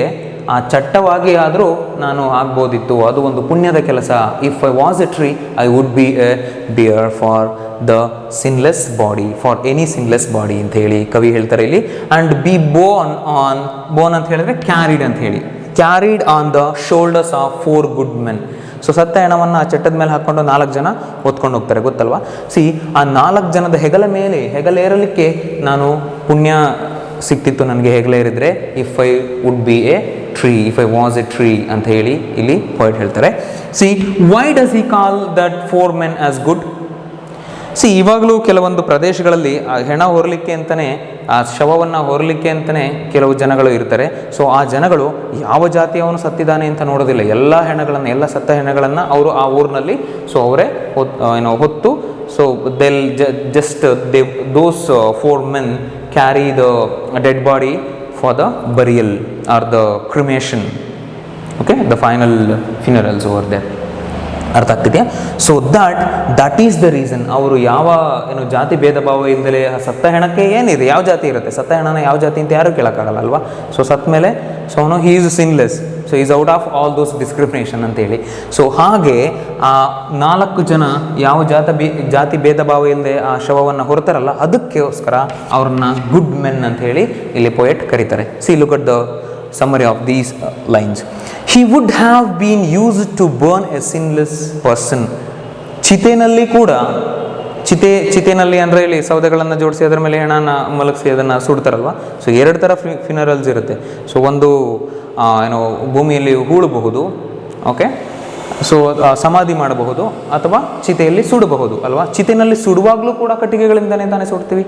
ಆ ಚಟ್ಟವಾಗಿ ಆದರೂ ನಾನು ಆಗ್ಬೋದಿತ್ತು, ಅದು ಒಂದು ಪುಣ್ಯದ ಕೆಲಸ. If I was a tree I would be A beer for the sinless body, for any sinless body ಅಂತ ಹೇಳಿ ಕವಿ ಹೇಳ್ತಾರೆ ಇಲ್ಲಿ. ಆ್ಯಂಡ್ ಬಿ ಬೋನ್ ಅಂತ ಹೇಳಿದ್ರೆ ಕ್ಯಾರಿಡ್ ಅಂತ ಹೇಳಿ, carried on the shoulders of 4 good men. So ಸತ್ತ ಹೆಣವನ್ನು ಆ ಚಟ್ಟದ ಮೇಲೆ ಹಾಕ್ಕೊಂಡು 4 ಜನ ಹೊತ್ಕೊಂಡು ಹೋಗ್ತಾರೆ, ಗೊತ್ತಲ್ವಾ. ಆ 4 ಜನದ ಹೆಗಲೇರಲಿಕ್ಕೆ ನಾನು ಪುಣ್ಯ ಸಿಕ್ತಿತ್ತು ನನಗೆ ಹೆಗಲೇರಿದ್ರೆ. If I would be a tree, if I was a tree ಅಂತ ಹೇಳಿ ಇಲ್ಲಿ ಪೋಯಟ್ ಹೇಳ್ತಾರೆ. Why does he call that 4 men as good? ಇವಾಗಲೂ ಕೆಲವೊಂದು ಪ್ರದೇಶಗಳಲ್ಲಿ ಆ ಹೆಣ ಹೊರಲಿಕ್ಕೆ ಅಂತಲೇ, ಆ ಶವವನ್ನು ಹೊರಲಿಕ್ಕೆ ಅಂತಲೇ ಕೆಲವು ಜನಗಳು ಇರ್ತಾರೆ. ಸೊ ಆ ಜನಗಳು ಯಾವ ಜಾತಿಯವನು ಸತ್ತಿದ್ದಾನೆ ಅಂತ ನೋಡೋದಿಲ್ಲ, ಎಲ್ಲ ಸತ್ತ ಹೆಣಗಳನ್ನು ಅವರು ಆ ಊರಿನಲ್ಲಿ ಸೊ ಅವರೇ ಹೊತ್ತು, so those 4 men carry the dead body for the burial or the cremation, okay, the final funerals over there. ಅರ್ಥ ಆಗ್ತಿದೆಯಾ? So that is the reason. ಅವರು ಯಾವ ಜಾತಿ ಭೇದ ಭಾವ ಇಲ್ಲದೆ ಸತ್ತ ಹೆಣಕ್ಕೆ ಏನಿದೆ, ಯಾವ ಜಾತಿ ಇರುತ್ತೆ, ಸತ್ತ ಹೆಣನ ಯಾವ ಜಾತಿ ಅಂತ ಯಾರು ಕೇಳೋಕ್ಕಾಗಲ್ಲ ಅಲ್ವಾ. ಸೊ ಸತ್ತ ಮೇಲೆ ಸೊ ಅವನು he is sinless, so is out of all those discrimination ಅಂತೇಳಿ. ಸೊ ಹಾಗೆ ಆ 4 ಜನ ಯಾವ ಜಾತಿ ಭೇದ ಭಾವ ಇಲ್ಲದೆ ಆ ಶವವನ್ನು ಹೊರತಾರಲ್ಲ, ಅದಕ್ಕೋಸ್ಕರ ಅವ್ರನ್ನ ಗುಡ್ ಮೆನ್ ಅಂತ ಹೇಳಿ ಇಲ್ಲಿ ಪೋಯೆಟ್ ಕರೀತಾರೆ. Look at the summary of these lines. He would have been used to burn a sinless person. ಚಿತೆನಲ್ಲಿ ಕೂಡ ಚಿತೆನಲ್ಲಿ ಅಂದರೆ ಇಲ್ಲಿ ಸೌದೆಗಳನ್ನು ಜೋಡಿಸಿ ಅದರ ಮೇಲೆ ಹೆಣನ ಮಲಗಿಸಿ ಅದನ್ನು ಸುಡ್ತಾರಲ್ವ. ಸೊ 2 ಥರ ಫಿನರಲ್ಸ್ ಇರುತ್ತೆ. ಸೊ ಒಂದು ಭೂಮಿಯಲ್ಲಿ ಹೂಳಬಹುದು, ಓಕೆ, ಸೊ ಸಮಾಧಿ ಮಾಡಬಹುದು, ಅಥವಾ ಚಿತೆಯಲ್ಲಿ ಸುಡಬಹುದು ಅಲ್ವಾ. ಚಿತೆಯಲ್ಲಿ ಸುಡುವಾಗಲೂ ಕೂಡ ಕಟ್ಟಿಗೆಗಳಿಂದನೇ ತಾನೇ ಸುಡ್ತೀವಿ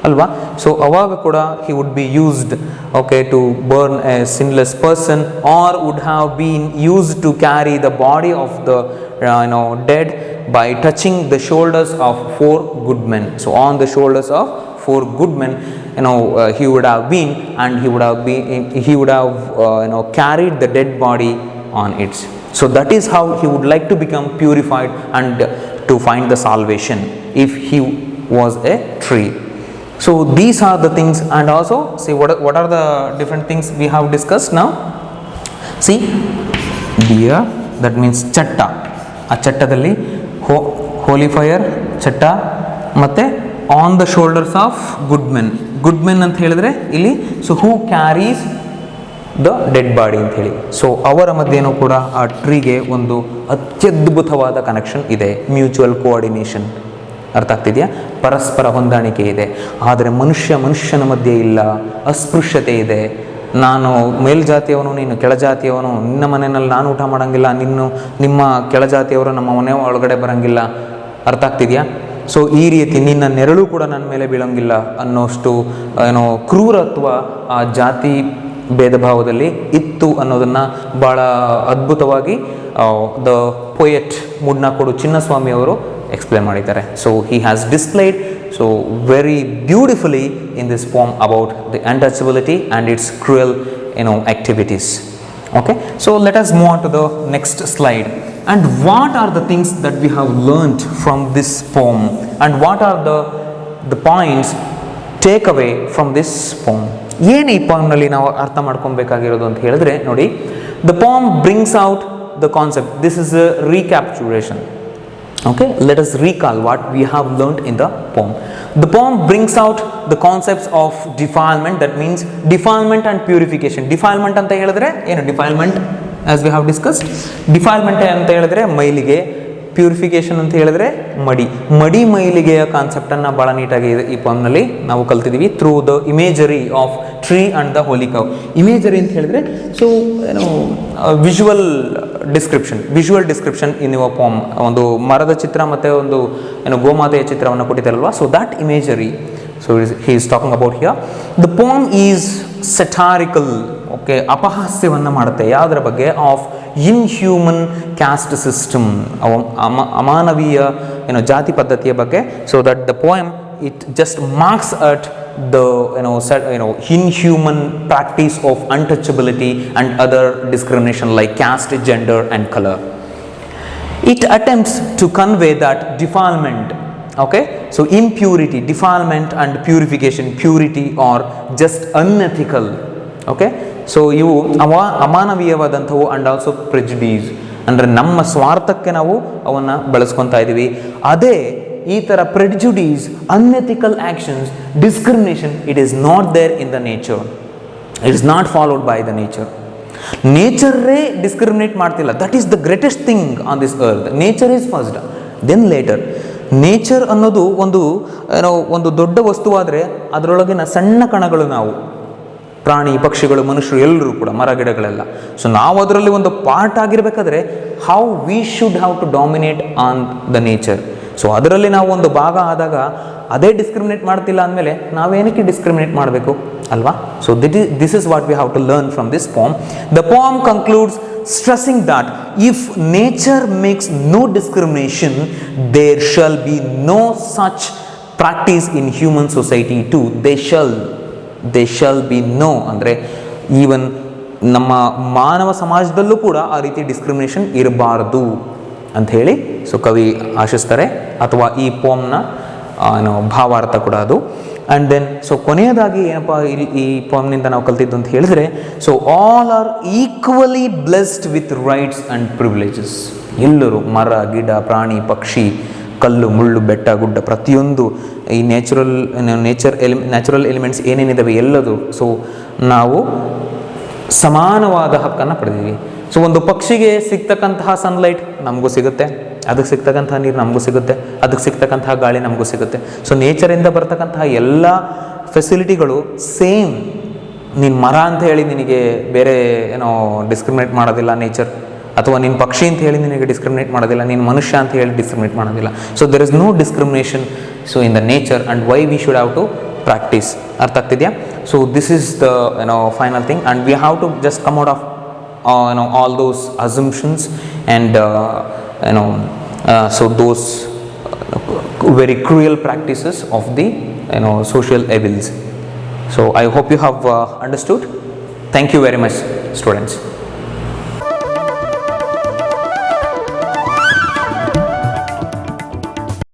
ಅಲ್ವಾ. ಸೊ ಅವಾಗ ಕೂಡ he would be used, okay, to burn a sinless person, or would have been used to carry the body of the dead by touching the shoulders of 4 good men. So on the shoulders of 4 good men, he would have been, and he would have carried the dead body on it. So that is how he would like to become purified and to find the salvation if he was a tree. So these are the things, and also see what are the different things we have discussed now. See, deer, that means chatta. ಆ ಚಟ್ಟದಲ್ಲಿ ಹೋಲಿ fire ಚಟ್ಟ, ಮತ್ತು on the shoulders of good men ಅಂತ ಹೇಳಿದ್ರೆ ಇಲ್ಲಿ so who carries the dead body ಅಂತ ಹೇಳಿ. So ಅವರ ಮಧ್ಯೆನೂ ಕೂಡ ಆ ಟ್ರೀಗೆ ಒಂದು ಅತ್ಯದ್ಭುತವಾದ ಕನೆಕ್ಷನ್ ಇದೆ, ಮ್ಯೂಚುವಲ್ ಕೋಆರ್ಡಿನೇಷನ್. ಅರ್ಥ ಆಗ್ತಿದೆಯಾ? ಪರಸ್ಪರ ಹೊಂದಾಣಿಕೆ ಇದೆ. ಆದರೆ ಮನುಷ್ಯನ ಮಧ್ಯೆ ಇಲ್ಲ, ಅಸ್ಪೃಶ್ಯತೆ ಇದೆ. ನಾನು ಮೇಲ್ಜಾತಿಯವನು, ನೀನು ಕೆಳಜಾತಿಯವನು, ನಿನ್ನ ಮನೆಯಲ್ಲಿ ನಾನು ಊಟ ಮಾಡೋಂಗಿಲ್ಲ, ನಿಮ್ಮ ಕೆಳಜಾತಿಯವರು ನಮ್ಮ ಮನೆ ಒಳಗಡೆ ಬರೋಂಗಿಲ್ಲ. ಅರ್ಥ ಆಗ್ತಿದೆಯಾ? ಸೊ ಈ ರೀತಿ ನಿನ್ನ ನೆರಳು ಕೂಡ ನನ್ನ ಮೇಲೆ ಬೀಳೋಂಗಿಲ್ಲ ಅನ್ನೋಷ್ಟು ಕ್ರೂರತ್ವ ಆ ಜಾತಿ ಭೇದ ಭಾವದಲ್ಲಿ ಇತ್ತು ಅನ್ನೋದನ್ನು ಭಾಳ ಅದ್ಭುತವಾಗಿ ದ ಪೊಯೆಟ್ ಮುಡ್ನಾಕೋಡು ಚಿನ್ನಸ್ವಾಮಿ ಅವರು ಎಕ್ಸ್ಪ್ಲೇನ್ ಮಾಡಿದ್ದಾರೆ. So he has displayed so very beautifully in this poem about the untouchability and its cruel activities. Okay, so let us move on to the next slide. And what are the things that we have learnt from this poem, and what are the points take away from this poem? ಏನು ಈ poemನಲ್ಲಿ ನಾವು ಅರ್ಥ ಮಾಡ್ಕೊಬೇಕಾಗಿರೋದು ಅಂತ ಹೇಳಿದ್ರೆ ನೋಡಿ, the poem brings out the concept. This is a recapitulation. Okay, let us recall what we have learnt in the poem. The poem brings out the concepts of defilement, that means defilement and purification. Defilement anta helidre ಏನು? defilement as we have discussed, defilement anta helidre ಮೈಲಿಗೆ, purification ಅಂತ ಹೇಳಿದ್ರೆ ಮಡಿ ಮೈಲಿಗೆಯ ಕಾನ್ಸೆಪ್ಟನ್ನು ಭಾಳ ನೀಟಾಗಿ ಈ ಪೋಮ್ನಲ್ಲಿ ನಾವು ಕಲ್ತಿದ್ದೀವಿ through the imagery of tree and the holy cow. Imagery ಅಂತ ಹೇಳಿದ್ರೆ so visual description in your poem. ಒಂದು ಮರದ ಚಿತ್ರ ಮತ್ತು ಒಂದು ಗೋಮಾತೆಯ ಚಿತ್ರವನ್ನು ಕೊಟ್ಟಿದ್ದಾರಲ್ವಾ. So that imagery, so he is talking about here. The poem is satirical, okay, ಅಪಹಾಸ್ಯವನ್ನು ಮಾಡುತ್ತೆ. ಯಾವುದರ ಬಗ್ಗೆ? ಆಫ್ ಇನ್ಹ್ಯೂಮನ್ ಕ್ಯಾಸ್ಟ್ ಸಿಸ್ಟಮ್, ಅಮಾನವೀಯ ಜಾತಿ ಪದ್ಧತಿಯ ಬಗ್ಗೆ. So that the poem it just marks at the inhuman practice of untouchability and other discrimination like caste, gender and color. It attempts to convey that defilement, okay, so impurity, defilement and purification, purity are just unethical, okay. So ಇವು ಅಮಾನವೀಯವಾದಂಥವು and also ಪ್ರೆಜುಡೀಸ್, ಅಂದರೆ ನಮ್ಮ ಸ್ವಾರ್ಥಕ್ಕೆ ನಾವು ಅವನ್ನು ಬಳಸ್ಕೊತಾ ಇದ್ದೀವಿ. ಅದೇ ಈ ಥರ prejudices, unethical actions, discrimination, it is not there in the nature, it is not followed by the nature. ನೇಚರೇ ಡಿಸ್ಕ್ರಿಮಿನೇಟ್ ಮಾಡ್ತಿಲ್ಲ. That is the greatest thing on this earth. Nature is first, then later. Nature ಅನ್ನೋದು ಒಂದು ದೊಡ್ಡ ವಸ್ತುವಾದರೆ ಅದರೊಳಗಿನ ಸಣ್ಣ ಕಣಗಳು ನಾವು, ಪ್ರಾಣಿ ಪಕ್ಷಿಗಳು ಮನುಷ್ಯರು ಎಲ್ಲರೂ ಕೂಡ, ಮರ ಗಿಡಗಳೆಲ್ಲ. ಸೊ ನಾವು ಅದರಲ್ಲಿ ಒಂದು ಪಾರ್ಟ್ ಆಗಿರಬೇಕಾದ್ರೆ how we should have to dominate on the nature. So ಅದರಲ್ಲಿ ನಾವು ಒಂದು ಭಾಗ ಆದಾಗ ಅದೇ ಡಿಸ್ಕ್ರಿಮಿನೇಟ್ ಮಾಡ್ತಿಲ್ಲ ಅಂದಮೇಲೆ ನಾವೇನಕ್ಕೆ ಡಿಸ್ಕ್ರಿಮಿನೇಟ್ ಮಾಡಬೇಕು ಅಲ್ವಾ? So this is what we have to learn from this poem. The poem concludes stressing that if nature makes no discrimination, there shall be no such practice in human society too. They shall be no ಅಂದರೆ even ನಮ್ಮ ಮಾನವ ಸಮಾಜದಲ್ಲೂ ಕೂಡ ಆ ರೀತಿ discrimination ಇರಬಾರ್ದು ಅಂತ ಹೇಳಿ so ಕವಿ ಆಶಿಸ್ತಾರೆ, ಅಥವಾ ಈ ಪೋಮ್ನ ಭಾವಾರ್ಥ ಕೂಡ ಅದು. ಆ್ಯಂಡ್ ದೆನ್ ಸೊ ಕೊನೆಯದಾಗಿ ಏನಪ್ಪ ಈ ಪೋಮ್ನಿಂದ ನಾವು ಕಲ್ತಿದ್ದು ಅಂತ ಹೇಳಿದ್ರೆ, so all are equally blessed with rights and privileges. ಎಲ್ಲರೂ, ಮರ ಗಿಡ ಪ್ರಾಣಿ ಪಕ್ಷಿ, ಕಲ್ಲು ಮುಳ್ಳು ಬೆಟ್ಟ ಗುಡ್ಡ, ಪ್ರತಿಯೊಂದು ಈ ನ್ಯಾಚುರಲ್ ಎಲಿಮೆಂಟ್ಸ್ ಏನೇನಿದ್ದಾವೆ ಎಲ್ಲದು. ಸೊ ನಾವು ಸಮಾನವಾದ ಹಕ್ಕನ್ನು ಪಡೆದಿದ್ದೀವಿ. ಸೊ ಒಂದು ಪಕ್ಷಿಗೆ ಸಿಗ್ತಕ್ಕಂತಹ ಸನ್ಲೈಟ್ ನಮಗೂ ಸಿಗುತ್ತೆ, ಅದಕ್ಕೆ ಸಿಗ್ತಕ್ಕಂತಹ ನೀರು ನಮಗೂ ಸಿಗುತ್ತೆ, ಅದಕ್ಕೆ ಸಿಗ್ತಕ್ಕಂತಹ ಗಾಳಿ ನಮಗೂ ಸಿಗುತ್ತೆ. ಸೊ ನೇಚರಿಂದ ಬರ್ತಕ್ಕಂತಹ ಎಲ್ಲ ಫೆಸಿಲಿಟಿಗಳು ಸೇಮ್. ನೀನು ಮರ ಅಂತ ಹೇಳಿ ನಿನಗೆ ಬೇರೆ ಏನೋ ಡಿಸ್ಕ್ರಿಮಿನೇಟ್ ಮಾಡೋದಿಲ್ಲ ನೇಚರ್, ಅಥವಾ ನೀನು ಪಕ್ಷಿ ಅಂತ ಹೇಳಿ ನಿನಗೆ ಡಿಸ್ಕ್ರಿಮಿನೇಟ್ ಮಾಡೋದಿಲ್ಲ, ನೀನು ಮನುಷ್ಯ ಅಂತ ಹೇಳಿ ಡಿಸ್ಕ್ರಿಮಿನೇಟ್ ಮಾಡೋದಿಲ್ಲ. So there is no discrimination so in the nature and why we should have to practice. ಅರ್ಥ ಆಗ್ತಿದೆಯಾ? So this is the final thing and we have to just come out of all those assumptions and so those very cruel practices of the social evils. So I hope you have understood. Thank you very much, students.